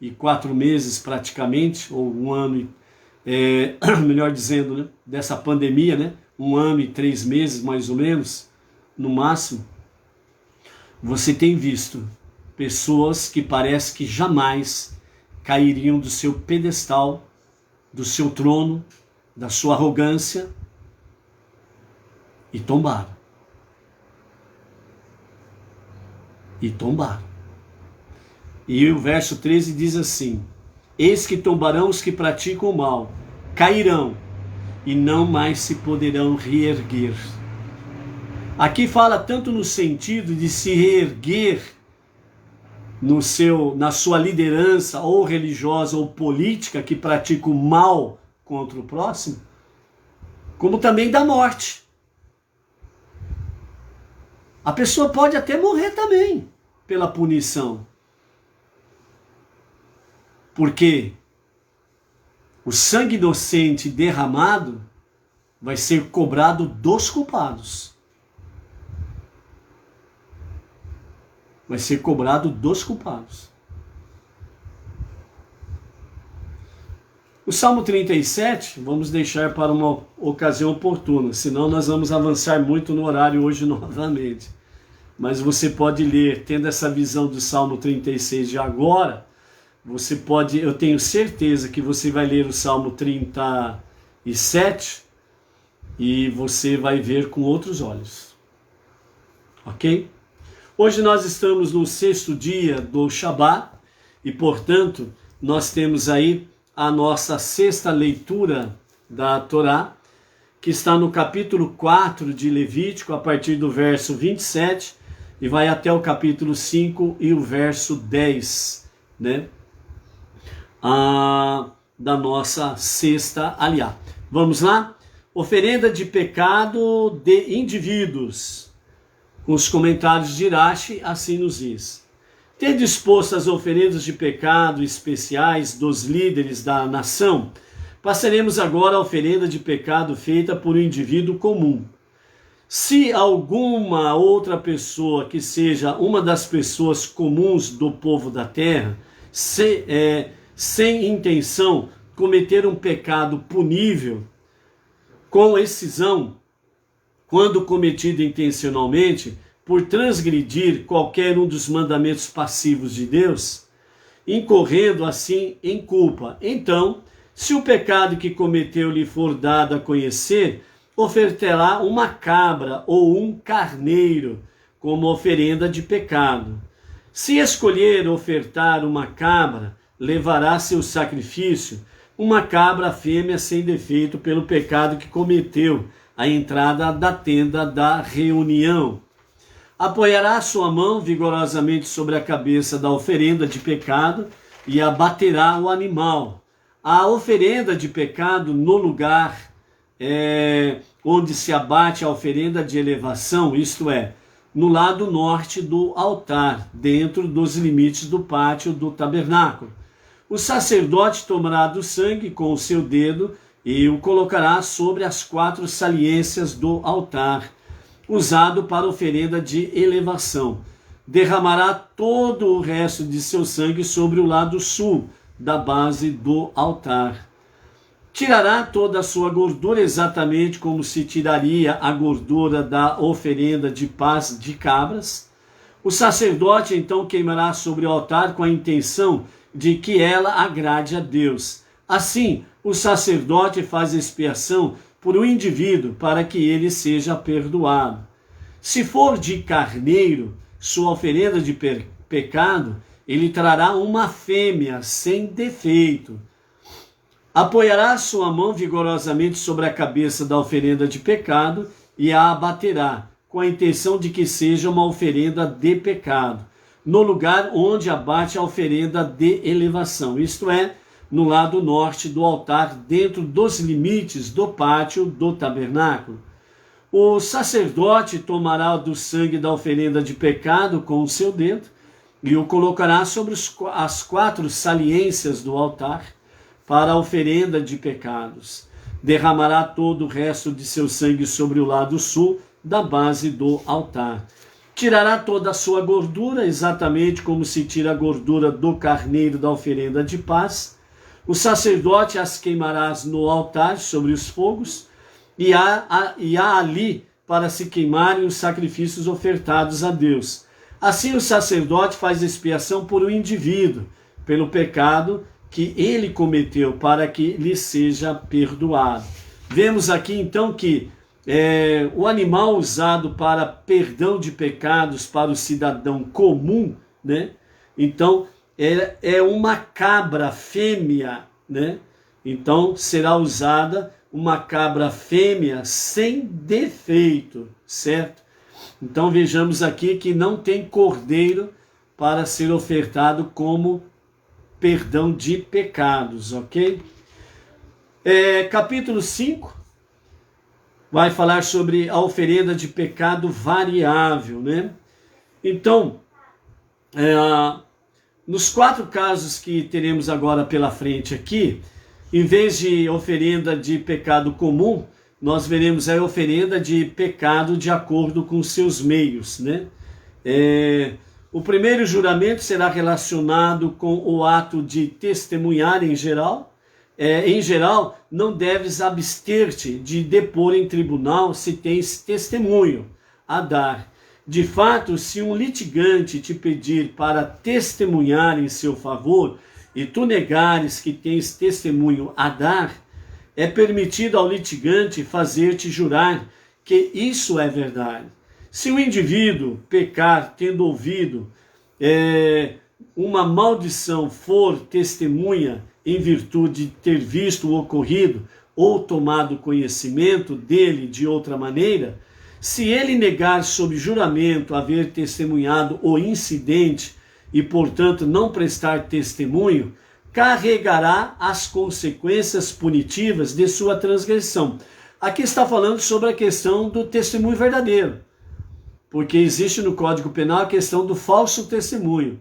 e 4 meses praticamente, ou 1 ano e, melhor dizendo, né, dessa pandemia, né, 1 ano e 3 meses mais ou menos, no máximo, você tem visto pessoas que parece que jamais cairiam do seu pedestal, do seu trono, da sua arrogância, e tombaram. E tombaram. E o verso 13 diz assim: eis que tombarão os que praticam o mal, cairão, e não mais se poderão reerguer. Aqui fala tanto no sentido de se reerguer na sua liderança, ou religiosa ou política, que pratica o mal contra o próximo, como também da morte. A pessoa pode até morrer também pela punição. Porque o sangue inocente derramado vai ser cobrado dos culpados. Vai ser cobrado dos culpados. O Salmo 37, vamos deixar para uma ocasião oportuna, senão nós vamos avançar muito no horário hoje novamente. Mas você pode ler, tendo essa visão do Salmo 36 de agora, você pode, eu tenho certeza que você vai ler o Salmo 37 e você vai ver com outros olhos. Ok? Hoje nós estamos no 6º dia do Shabat e, portanto, nós temos aí a nossa 6ª leitura da Torá, que está no capítulo 4 de Levítico, a partir do verso 27, e vai até o capítulo 5 e o verso 10, né? Da nossa 6ª aliá. Vamos lá? Oferenda de pecado de indivíduos. Os comentários de Irache assim nos diz: tendo exposto as oferendas de pecado especiais dos líderes da nação, passaremos agora à oferenda de pecado feita por um indivíduo comum. Se alguma outra pessoa que seja uma das pessoas comuns do povo da terra, sem intenção, cometer um pecado punível, com excisão, quando cometido intencionalmente, por transgredir qualquer um dos mandamentos passivos de Deus, incorrendo assim em culpa. Então, se o pecado que cometeu lhe for dado a conhecer, ofertará uma cabra ou um carneiro como oferenda de pecado. Se escolher ofertar uma cabra, levará seu sacrifício, uma cabra fêmea sem defeito pelo pecado que cometeu, à entrada da tenda da reunião. Apoiará sua mão vigorosamente sobre a cabeça da oferenda de pecado e abaterá o animal. A oferenda de pecado no lugar onde se abate a oferenda de elevação, isto é, no lado norte do altar, dentro dos limites do pátio do tabernáculo. O sacerdote tomará do sangue com o seu dedo e o colocará sobre as 4 saliências do altar, usado para oferenda de elevação. Derramará todo o resto de seu sangue sobre o lado sul da base do altar. Tirará toda a sua gordura exatamente como se tiraria a gordura da oferenda de paz de cabras. O sacerdote então queimará sobre o altar com a intenção de que ela agrade a Deus. Assim, o sacerdote faz expiação por um indivíduo para que ele seja perdoado. Se for de carneiro, sua oferenda de pecado, ele trará uma fêmea sem defeito. Apoiará sua mão vigorosamente sobre a cabeça da oferenda de pecado e a abaterá, com a intenção de que seja uma oferenda de pecado, no lugar onde abate a oferenda de elevação, isto é, no lado norte do altar, dentro dos limites do pátio do tabernáculo. O sacerdote tomará do sangue da oferenda de pecado com o seu dedo e o colocará sobre as 4 saliências do altar para a oferenda de pecados. Derramará todo o resto de seu sangue sobre o lado sul da base do altar. Tirará toda a sua gordura, exatamente como se tira a gordura do carneiro da oferenda de paz. O sacerdote as queimará no altar sobre os fogos, e há ali para se queimarem os sacrifícios ofertados a Deus. Assim o sacerdote faz expiação por um indivíduo, pelo pecado que ele cometeu, para que lhe seja perdoado. Vemos aqui então que o animal usado para perdão de pecados para o cidadão comum, né? Então é uma cabra fêmea, né? Então será usada uma cabra fêmea sem defeito, certo? Então vejamos aqui que não tem cordeiro para ser ofertado como perdão de pecados, ok? Capítulo 5 vai falar sobre a oferenda de pecado variável, né? Então, nos 4 casos que teremos agora pela frente aqui, em vez de oferenda de pecado comum, nós veremos a oferenda de pecado de acordo com seus meios, né? O primeiro juramento será relacionado com o ato de testemunhar em geral. Em geral, não deves abster-te de depor em tribunal se tens testemunho a dar. De fato, se um litigante te pedir para testemunhar em seu favor e tu negares que tens testemunho a dar, é permitido ao litigante fazer-te jurar que isso é verdade. Se o indivíduo pecar tendo ouvido uma maldição, for testemunha em virtude de ter visto o ocorrido ou tomado conhecimento dele de outra maneira, se ele negar sob juramento haver testemunhado o incidente e, portanto, não prestar testemunho, carregará as consequências punitivas de sua transgressão. Aqui está falando sobre a questão do testemunho verdadeiro, porque existe no Código Penal a questão do falso testemunho.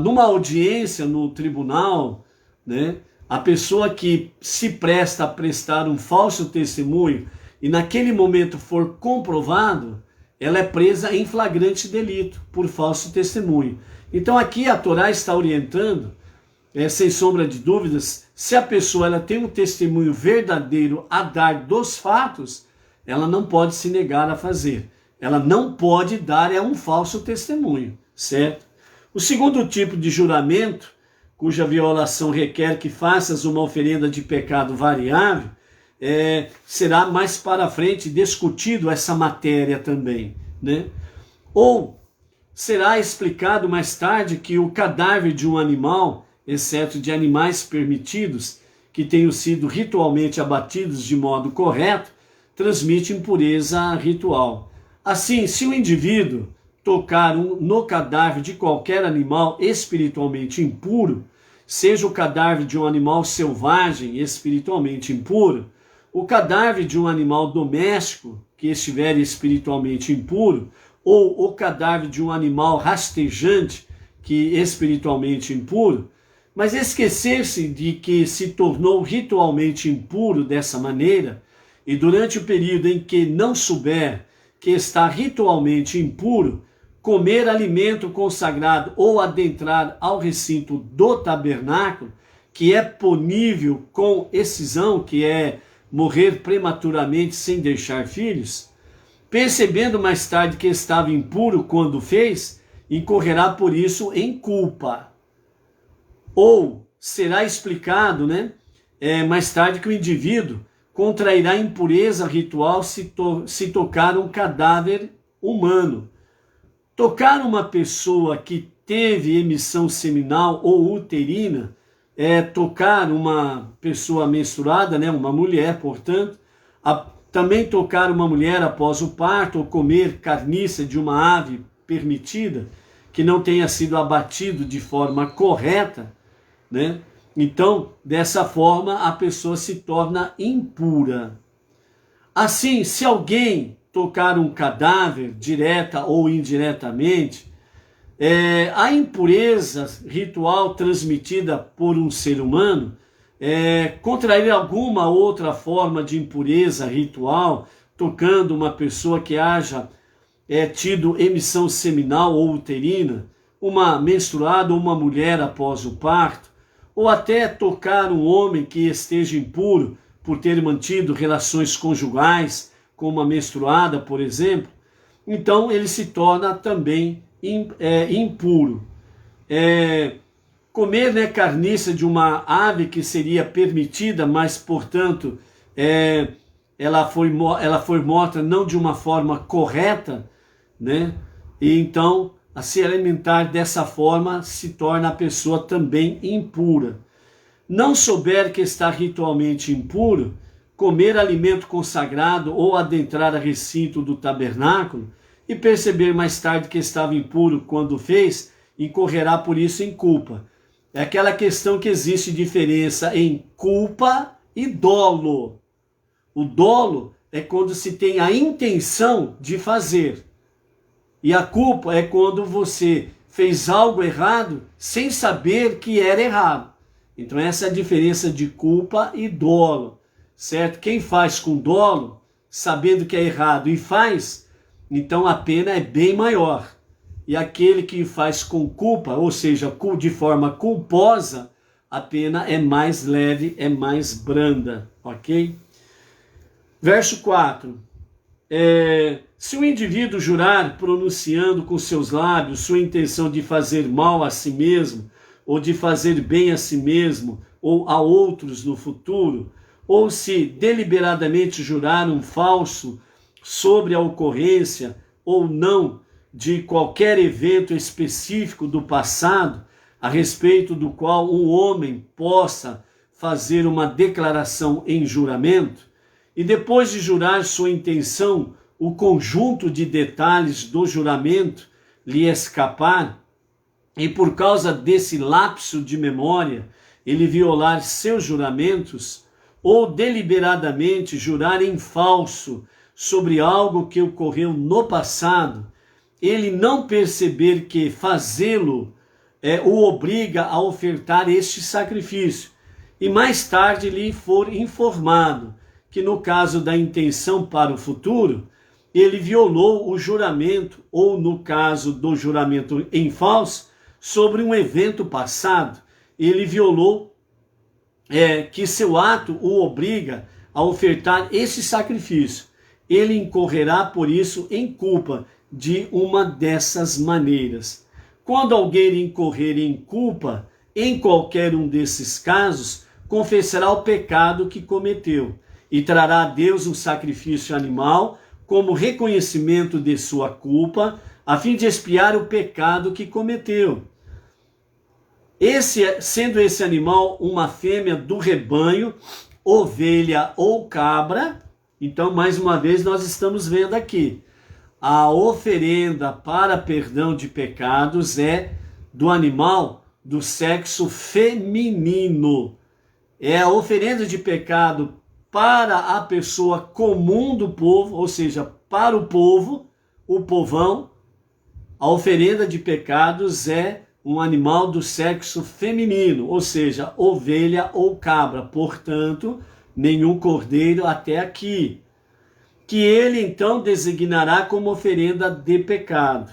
Numa audiência no tribunal, né, a pessoa que se presta a prestar um falso testemunho e naquele momento for comprovado, ela é presa em flagrante delito por falso testemunho. Então aqui a Torá está orientando, sem sombra de dúvidas, se a pessoa ela tem um testemunho verdadeiro a dar dos fatos, ela não pode se negar a fazer. Ela não pode dar um falso testemunho, certo? O segundo tipo de juramento, cuja violação requer que faças uma oferenda de pecado variável, será mais para frente discutido essa matéria também, né? Ou será explicado mais tarde que o cadáver de um animal, exceto de animais permitidos, que tenham sido ritualmente abatidos de modo correto, transmite impureza ritual. Assim, se o indivíduo tocar no cadáver de qualquer animal espiritualmente impuro, seja o cadáver de um animal selvagem espiritualmente impuro, o cadáver de um animal doméstico que estiver espiritualmente impuro, ou o cadáver de um animal rastejante que espiritualmente impuro, mas esquecer-se de que se tornou ritualmente impuro dessa maneira, e durante o período em que não souber que está ritualmente impuro, comer alimento consagrado ou adentrar ao recinto do tabernáculo, que é punível com excisão, que é morrer prematuramente sem deixar filhos, percebendo mais tarde que estava impuro quando fez, incorrerá por isso em culpa. Ou será explicado, né, mais tarde que o indivíduo contrairá impureza ritual se tocar um cadáver humano, Tocar uma pessoa que teve emissão seminal ou uterina, tocar uma pessoa menstruada, né, uma mulher, portanto, também tocar uma mulher após o parto, ou comer carniça de uma ave permitida, que não tenha sido abatido de forma correta, né? Então, dessa forma, a pessoa se torna impura. Assim, se alguém tocar um cadáver, direta ou indiretamente, a impureza ritual transmitida por um ser humano, contrair alguma outra forma de impureza ritual, tocando uma pessoa que haja tido emissão seminal ou uterina, uma menstruada ou uma mulher após o parto, ou até tocar um homem que esteja impuro por ter mantido relações conjugais com uma menstruada, por exemplo, então ele se torna também impuro. Comer, né, carniça de uma ave que seria permitida, mas, portanto, ela foi morta não de uma forma correta, né? E então, a se alimentar dessa forma se torna a pessoa também impura. Não souber que está ritualmente impuro, comer alimento consagrado ou adentrar a recinto do tabernáculo e perceber mais tarde que estava impuro quando fez, incorrerá por isso em culpa. É aquela questão que existe diferença em culpa e dolo. O dolo é quando se tem a intenção de fazer. E a culpa é quando você fez algo errado sem saber que era errado. Então essa é a diferença de culpa e dolo, certo? Quem faz com dolo, sabendo que é errado e faz, então a pena é bem maior. E aquele que faz com culpa, ou seja, de forma culposa, a pena é mais leve, é mais branda, ok? Verso 4. Se o indivíduo jurar, pronunciando com seus lábios sua intenção de fazer mal a si mesmo, ou de fazer bem a si mesmo, ou a outros no futuro, ou se deliberadamente jurar um falso sobre a ocorrência ou não de qualquer evento específico do passado, a respeito do qual um homem possa fazer uma declaração em juramento, e depois de jurar sua intenção, o conjunto de detalhes do juramento lhe escapar, e por causa desse lapso de memória, ele violar seus juramentos, ou deliberadamente jurar em falso sobre algo que ocorreu no passado, ele não perceber que fazê-lo o obriga a ofertar este sacrifício, e mais tarde lhe for informado que no caso da intenção para o futuro, ele violou o juramento, ou no caso do juramento em falso, sobre um evento passado, ele violou que seu ato o obriga a ofertar esse sacrifício. Ele incorrerá por isso em culpa de uma dessas maneiras. Quando alguém incorrer em culpa, em qualquer um desses casos, confessará o pecado que cometeu e trará a Deus um sacrifício animal como reconhecimento de sua culpa, a fim de expiar o pecado que cometeu. Sendo esse animal uma fêmea do rebanho, ovelha ou cabra, então mais uma vez nós estamos vendo aqui, a oferenda para perdão de pecados é do animal do sexo feminino. É a oferenda de pecado para a pessoa comum do povo, ou seja, para o povo, o povão. A oferenda de pecados é um animal do sexo feminino, ou seja, ovelha ou cabra, portanto, nenhum cordeiro até aqui. Que ele então designará como oferenda de pecado.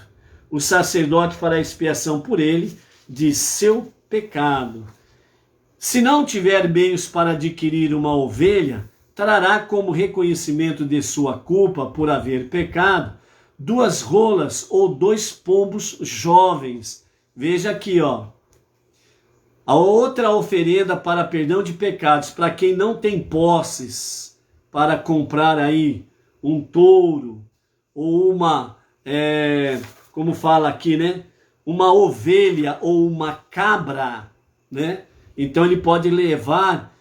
O sacerdote fará expiação por ele de seu pecado. Se não tiver meios para adquirir uma ovelha, trará como reconhecimento de sua culpa por haver pecado 2 rolas ou 2 pombos jovens. Veja aqui, ó. A outra oferenda para perdão de pecados, para quem não tem posses para comprar aí um touro ou como fala aqui, né? Uma ovelha ou uma cabra, né? Então ele pode levar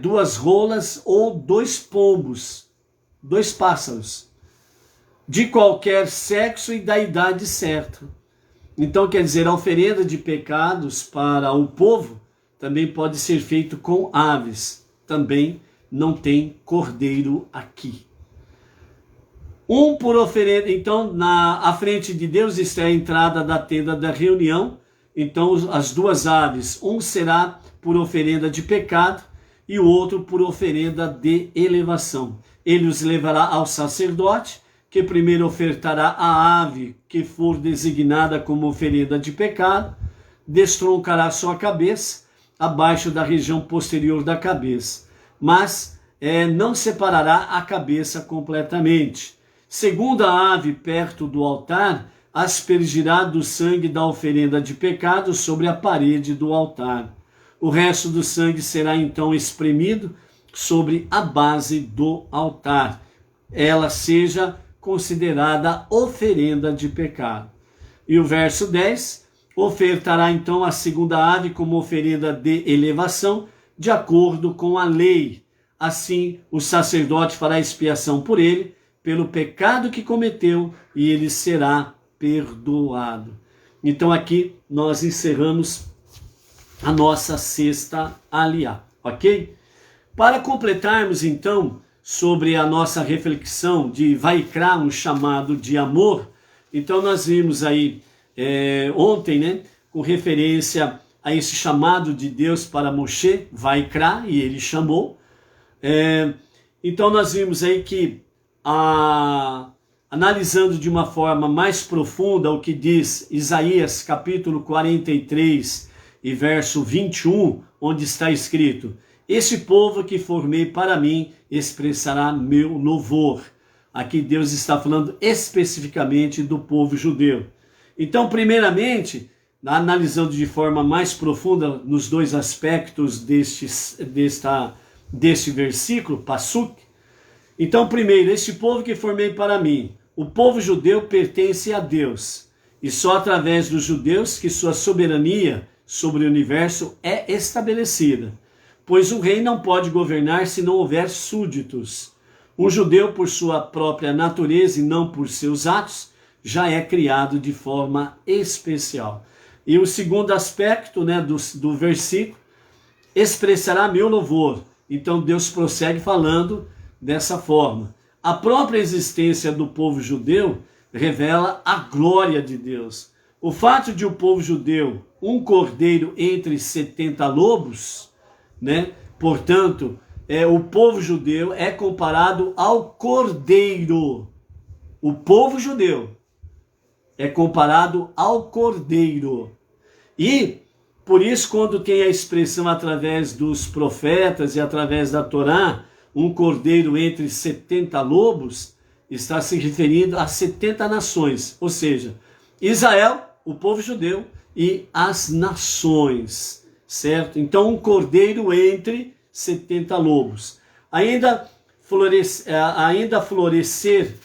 2 rolas ou 2 pombos, 2 pássaros, de qualquer sexo e da idade certa. Então quer dizer, a oferenda de pecados para o povo também pode ser feito com aves. Também não tem cordeiro aqui. Um por oferenda. Então, à frente de Deus está a entrada da tenda da reunião. Então, as 2 aves, um será por oferenda de pecado e o outro por oferenda de elevação. Ele os levará ao sacerdote, que primeiro ofertará a ave que for designada como oferenda de pecado, destroncará sua cabeça abaixo da região posterior da cabeça, mas não separará a cabeça completamente. Segundo a ave perto do altar, aspergirá do sangue da oferenda de pecado sobre a parede do altar. O resto do sangue será então espremido sobre a base do altar. Ela seja considerada oferenda de pecado. E o verso 10, ofertará então a segunda ave como oferenda de elevação, de acordo com a lei. Assim, o sacerdote fará expiação por ele, pelo pecado que cometeu, e ele será perdoado. Então aqui nós encerramos a nossa sexta aliá, ok? Para completarmos então sobre a nossa reflexão de Vaikra, um chamado de amor, então nós vimos aí ontem, né, com referência a esse chamado de Deus para Moshe, Vaikra, e ele chamou. Então nós vimos aí que analisando de uma forma mais profunda o que diz Isaías capítulo 43 e verso 21, onde está escrito: esse povo que formei para mim expressará meu louvor. Aqui Deus está falando especificamente do povo judeu. Então, primeiramente, analisando de forma mais profunda nos 2 aspectos deste versículo, Passuk. Então, primeiro, este povo que formei para mim, o povo judeu pertence a Deus, e só através dos judeus que sua soberania sobre o universo é estabelecida, pois um rei não pode governar se não houver súditos. Um judeu, por sua própria natureza e não por seus atos, já é criado de forma especial. E o segundo aspecto, né, do versículo, expressará meu louvor. Então Deus prossegue falando dessa forma. A própria existência do povo judeu revela a glória de Deus. O fato de o povo judeu, um cordeiro entre 70 lobos, né? Portanto, o povo judeu é comparado ao cordeiro. O povo judeu é comparado ao cordeiro. E, por isso, quando tem a expressão através dos profetas e através da Torá, um cordeiro entre 70 lobos, está se referindo a 70 nações, ou seja, Israel, o povo judeu e as nações, certo? Então, um cordeiro entre 70 lobos. Ainda florescer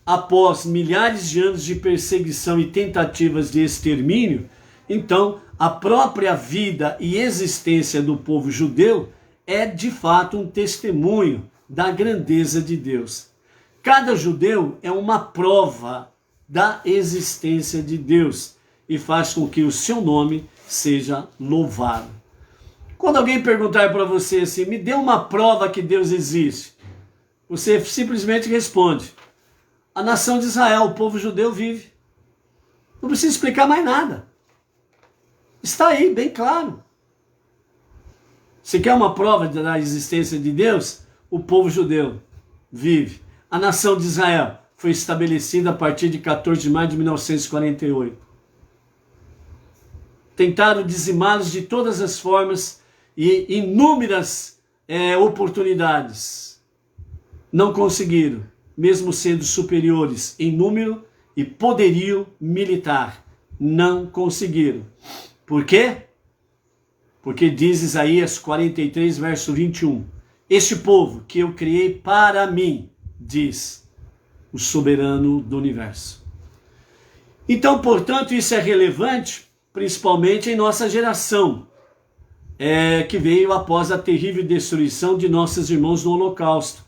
após milhares de anos de perseguição e tentativas de extermínio, então a própria vida e existência do povo judeu é de fato um testemunho da grandeza de Deus. Cada judeu é uma prova da existência de Deus e faz com que o seu nome seja louvado. Quando alguém perguntar para você assim, me dê uma prova que Deus existe, você simplesmente responde: a nação de Israel, o povo judeu vive. Não precisa explicar mais nada. Está aí, bem claro. Você quer uma prova da existência de Deus? O povo judeu vive. A nação de Israel foi estabelecida a partir de 14 de maio de 1948. Tentaram dizimá-los de todas as formas e inúmeras oportunidades. Não conseguiram, mesmo sendo superiores em número e poderio militar. Não conseguiram. Por quê? Porque diz Isaías 43, verso 21. Este povo que eu criei para mim, diz o soberano do universo. Então, portanto, isso é relevante, principalmente em nossa geração, que veio após a terrível destruição de nossos irmãos no Holocausto.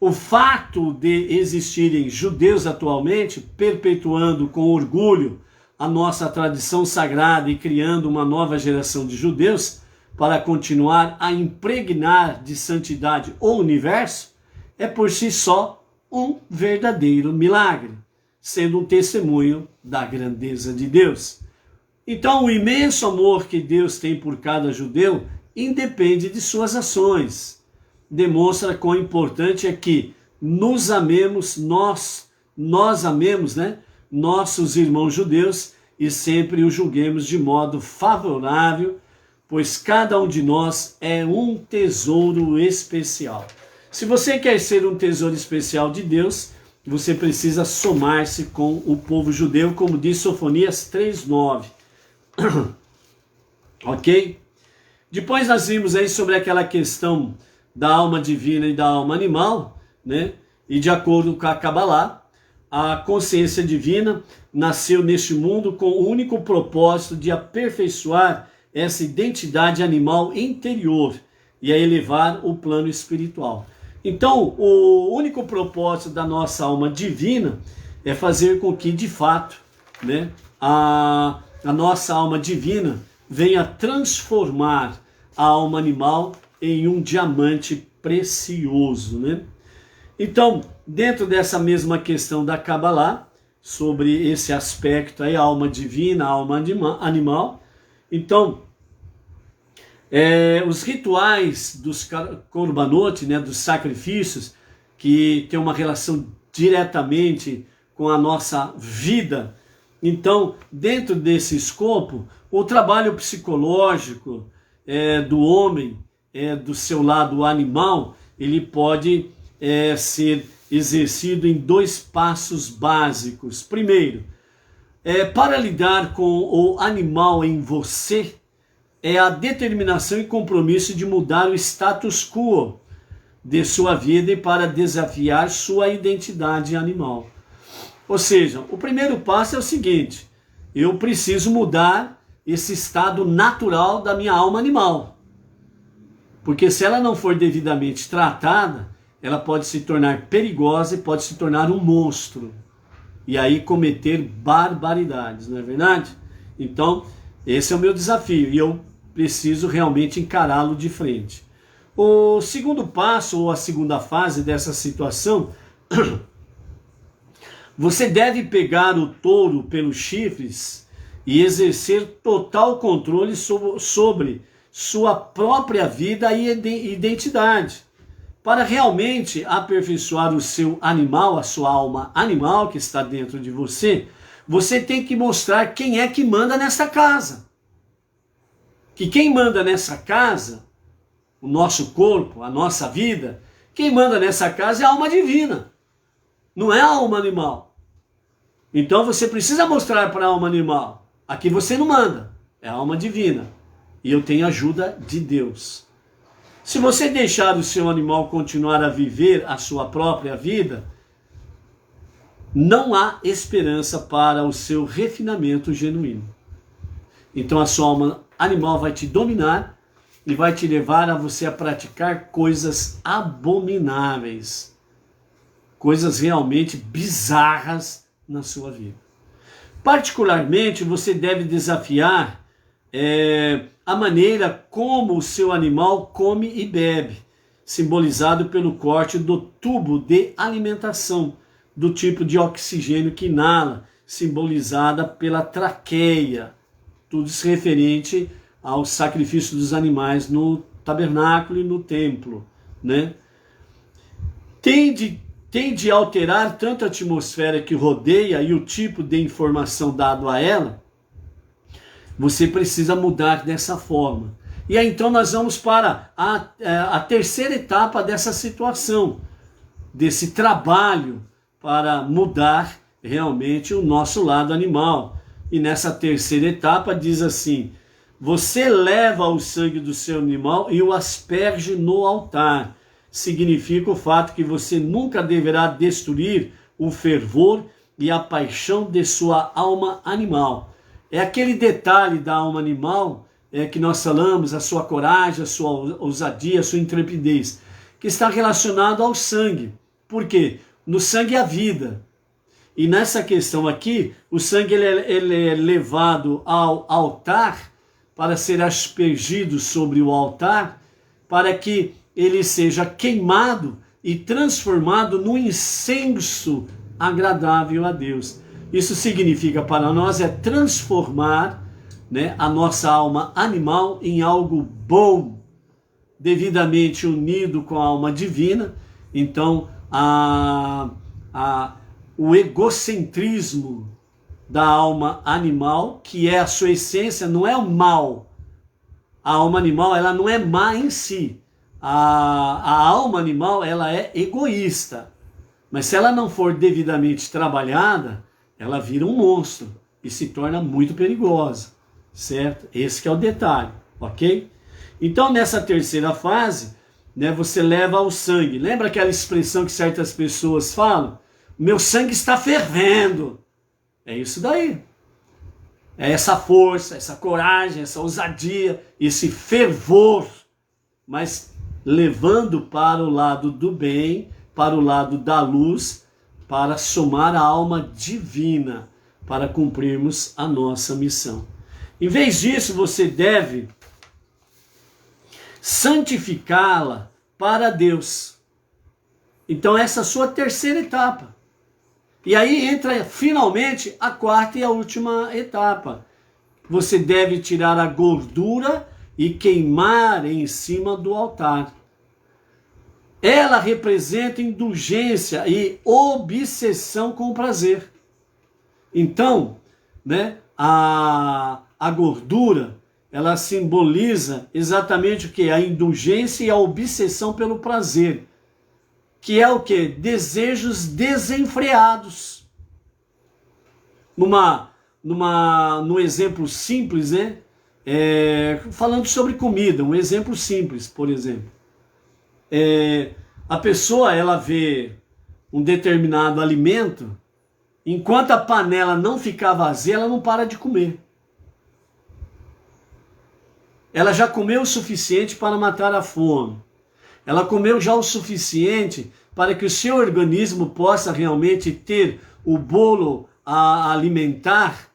O fato de existirem judeus atualmente, perpetuando com orgulho a nossa tradição sagrada e criando uma nova geração de judeus para continuar a impregnar de santidade o universo, é por si só um verdadeiro milagre, sendo um testemunho da grandeza de Deus. Então, o imenso amor que Deus tem por cada judeu independe de suas ações. Demonstra quão importante é que nos amemos, nós amemos, nossos irmãos judeus e sempre os julguemos de modo favorável, pois cada um de nós é um tesouro especial. Se você quer ser um tesouro especial de Deus, você precisa somar-se com o povo judeu, como diz Sofonias 3:9. Ok? Depois nós vimos aí sobre aquela questão da alma divina e da alma animal, E de acordo com a Kabbalah, a consciência divina nasceu neste mundo com o único propósito de aperfeiçoar essa identidade animal interior e a elevar o plano espiritual. Então, o único propósito da nossa alma divina é fazer com que, de fato, a nossa alma divina venha transformar a alma animal em um diamante precioso, Então, dentro dessa mesma questão da Kabbalah, sobre esse aspecto aí, a alma divina, a alma animal, então, os rituais dos korbanot, dos sacrifícios, que tem uma relação diretamente com a nossa vida. Então, dentro desse escopo, o trabalho psicológico do homem, do seu lado animal, ele pode ser exercido em 2 passos básicos. Primeiro, para lidar com o animal em você, é a determinação e compromisso de mudar o status quo de sua vida e para desafiar sua identidade animal. Ou seja, o primeiro passo é o seguinte: eu preciso mudar esse estado natural da minha alma animal. Porque se ela não for devidamente tratada, ela pode se tornar perigosa e pode se tornar um monstro. E aí cometer barbaridades, não é verdade? Então, esse é o meu desafio e eu preciso realmente encará-lo de frente. O segundo passo, ou a segunda fase dessa situação, você deve pegar o touro pelos chifres e exercer total controle sobre sua própria vida e identidade. Para realmente aperfeiçoar o seu animal, a sua alma animal que está dentro de você, você tem que mostrar quem é que manda nessa casa. Que quem manda nessa casa, o nosso corpo, a nossa vida, quem manda nessa casa é a alma divina, não é a alma animal. Então você precisa mostrar para a alma animal, aqui você não manda, é a alma divina. E eu tenho a ajuda de Deus. Se você deixar o seu animal continuar a viver a sua própria vida, não há esperança para o seu refinamento genuíno. Então a sua alma animal vai te dominar e vai te levar a você a praticar coisas abomináveis, coisas realmente bizarras na sua vida. Particularmente, você deve desafiar a maneira como o seu animal come e bebe, simbolizado pelo corte do tubo de alimentação, do tipo de oxigênio que inala, simbolizada pela traqueia, tudo isso referente ao sacrifício dos animais no tabernáculo e no templo, Tende a alterar tanto a atmosfera que rodeia e o tipo de informação dado a ela. Você precisa mudar dessa forma. E aí então nós vamos para a terceira etapa dessa situação, desse trabalho para mudar realmente o nosso lado animal. E nessa terceira etapa diz assim: você leva o sangue do seu animal e o asperge no altar. Significa o fato que você nunca deverá destruir o fervor e a paixão de sua alma animal. É aquele detalhe da alma animal que nós falamos, a sua coragem, a sua ousadia, a sua intrepidez, que está relacionado ao sangue. Por quê? No sangue há vida. E nessa questão aqui, o sangue ele é levado ao altar para ser aspergido sobre o altar, para que ele seja queimado e transformado num incenso agradável a Deus. Isso significa para nós transformar, né, a nossa alma animal em algo bom, devidamente unido com a alma divina. Então, o egocentrismo da alma animal, que é a sua essência, não é o mal. A alma animal, ela não é má em si. A alma animal, ela é egoísta. Mas se ela não for devidamente trabalhada, ela vira um monstro e se torna muito perigosa, certo? Esse que é o detalhe, ok? Então, nessa terceira fase, né, você leva ao sangue. Lembra aquela expressão que certas pessoas falam? Meu sangue está fervendo. É isso daí. É essa força, essa coragem, essa ousadia, esse fervor, mas levando para o lado do bem, para o lado da luz, para somar a alma divina, para cumprirmos a nossa missão. Em vez disso, você deve santificá-la para Deus. Então essa é a sua terceira etapa. E aí entra finalmente a quarta e a última etapa. Você deve tirar a gordura e queimar em cima do altar. Ela representa indulgência e obsessão com o prazer. Então, né, a gordura, ela simboliza exatamente o que? A indulgência e a obsessão pelo prazer. Que é o que? Desejos desenfreados. No exemplo simples, né? Falando sobre comida, um exemplo simples, por exemplo. A pessoa, ela vê um determinado alimento, enquanto a panela não ficar vazia, ela não para de comer. Ela já comeu o suficiente para matar a fome. Ela comeu já o suficiente para que o seu organismo possa realmente ter o bolo alimentar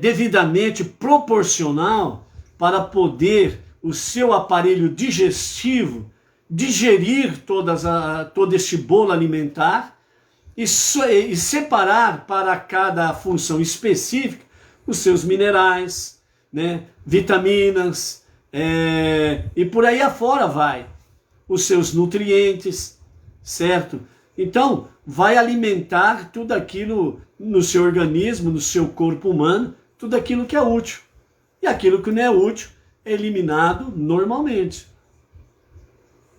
devidamente proporcional para poder o seu aparelho digestivo digerir todo este bolo alimentar e separar para cada função específica os seus minerais, né, vitaminas, e por aí afora vai. Os seus nutrientes, certo? Então, vai alimentar tudo aquilo no seu organismo, no seu corpo humano, tudo aquilo que é útil. E aquilo que não é útil é eliminado normalmente.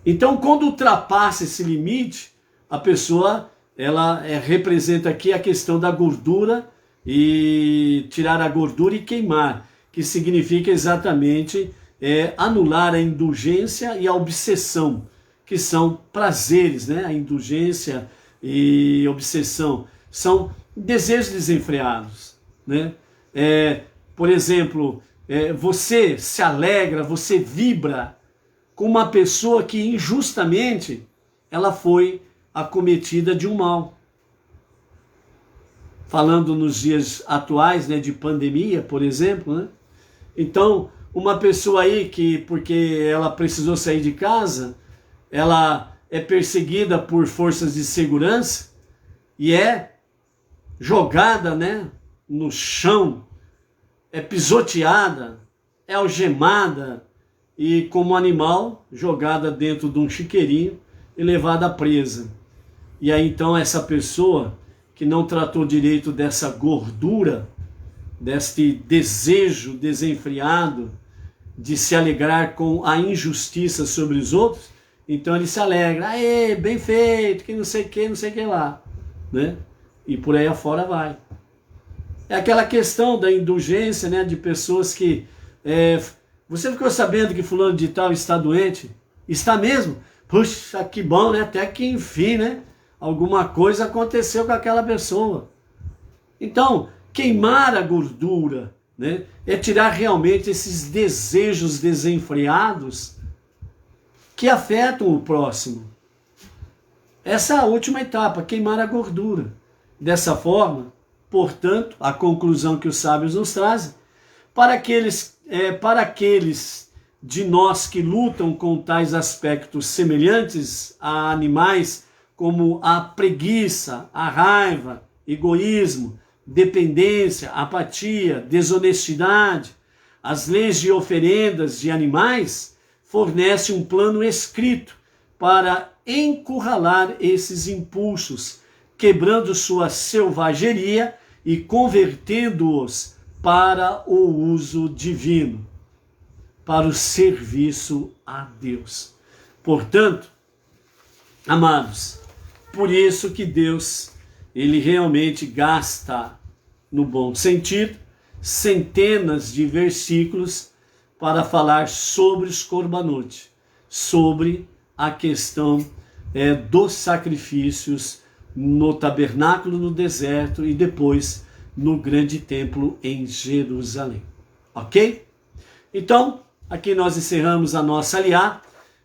Então, quando ultrapassa esse limite, a pessoa, ela representa aqui a questão da gordura, e tirar a gordura e queimar, que significa exatamente anular a indulgência e a obsessão, que são prazeres, né? A indulgência e obsessão são desejos desenfreados, né? Por exemplo, você se alegra, você vibra com uma pessoa que injustamente ela foi acometida de um mal. Falando nos dias atuais, né, de pandemia, por exemplo, né? Então, uma pessoa aí que, porque ela precisou sair de casa, ela é perseguida por forças de segurança e é jogada, né, no chão, é pisoteada, é algemada e, como animal, jogada dentro de um chiqueirinho e levada presa. E aí então essa pessoa que não tratou direito dessa gordura, deste desejo desenfreado de se alegrar com a injustiça sobre os outros, então ele se alegra, aê, bem feito, que não sei o que lá, né? E por aí afora vai. É aquela questão da indulgência, né, de pessoas que... você ficou sabendo que fulano de tal está doente? Está mesmo? Puxa, que bom, né? Até que enfim, né? Alguma coisa aconteceu com aquela pessoa. Então, queimar a gordura, né, é tirar realmente esses desejos desenfreados que afetam o próximo. Essa é a última etapa, queimar a gordura. Dessa forma, portanto, a conclusão que os sábios nos trazem, para aqueles de nós que lutam com tais aspectos semelhantes a animais, como a preguiça, a raiva, egoísmo, dependência, apatia, desonestidade, as leis de oferendas de animais fornecem um plano escrito para encurralar esses impulsos, quebrando sua selvageria e convertendo-os para o uso divino, para o serviço a Deus. Portanto, amados, por isso que Deus, ele realmente gasta, no bom sentido, centenas de versículos para falar sobre os korbanot, sobre a questão dos sacrifícios no tabernáculo no deserto e depois no grande templo em Jerusalém. Ok? Então, aqui nós encerramos a nossa aliá.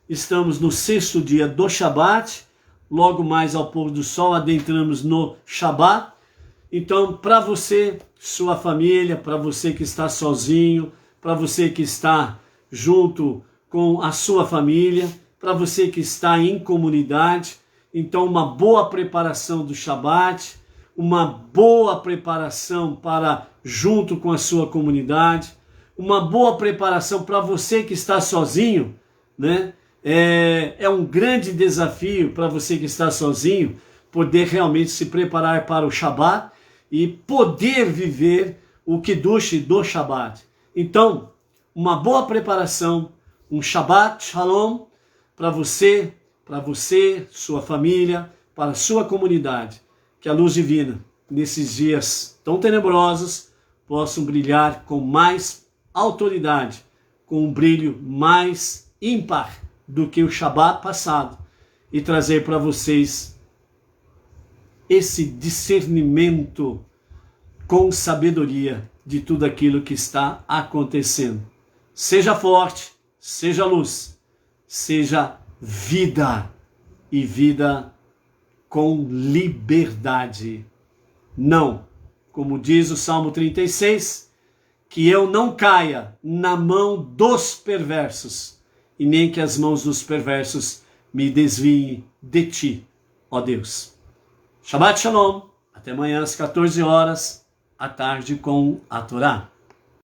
Estamos no 6º dia do Shabat. Logo mais ao pôr do sol adentramos no Shabat. Então, para você, sua família, para você que está sozinho, para você que está junto com a sua família, para você que está em comunidade, então uma boa preparação do Shabat, uma boa preparação para junto com a sua comunidade, uma boa preparação para você que está sozinho, né? É um grande desafio para você que está sozinho poder realmente se preparar para o Shabat e poder viver o Kiddush do Shabat. Então, uma boa preparação, um Shabat Shalom para você, sua família, para a sua comunidade. Que a luz divina, nesses dias tão tenebrosos, possam brilhar com mais autoridade, com um brilho mais ímpar do que o Shabat passado e trazer para vocês esse discernimento com sabedoria de tudo aquilo que está acontecendo. Seja forte, seja luz, seja vida e vida com liberdade. Não, como diz o Salmo 36, que eu não caia na mão dos perversos e nem que as mãos dos perversos me desviem de ti, ó Deus. Shabbat Shalom, até amanhã às 14 horas, à tarde com a Torá.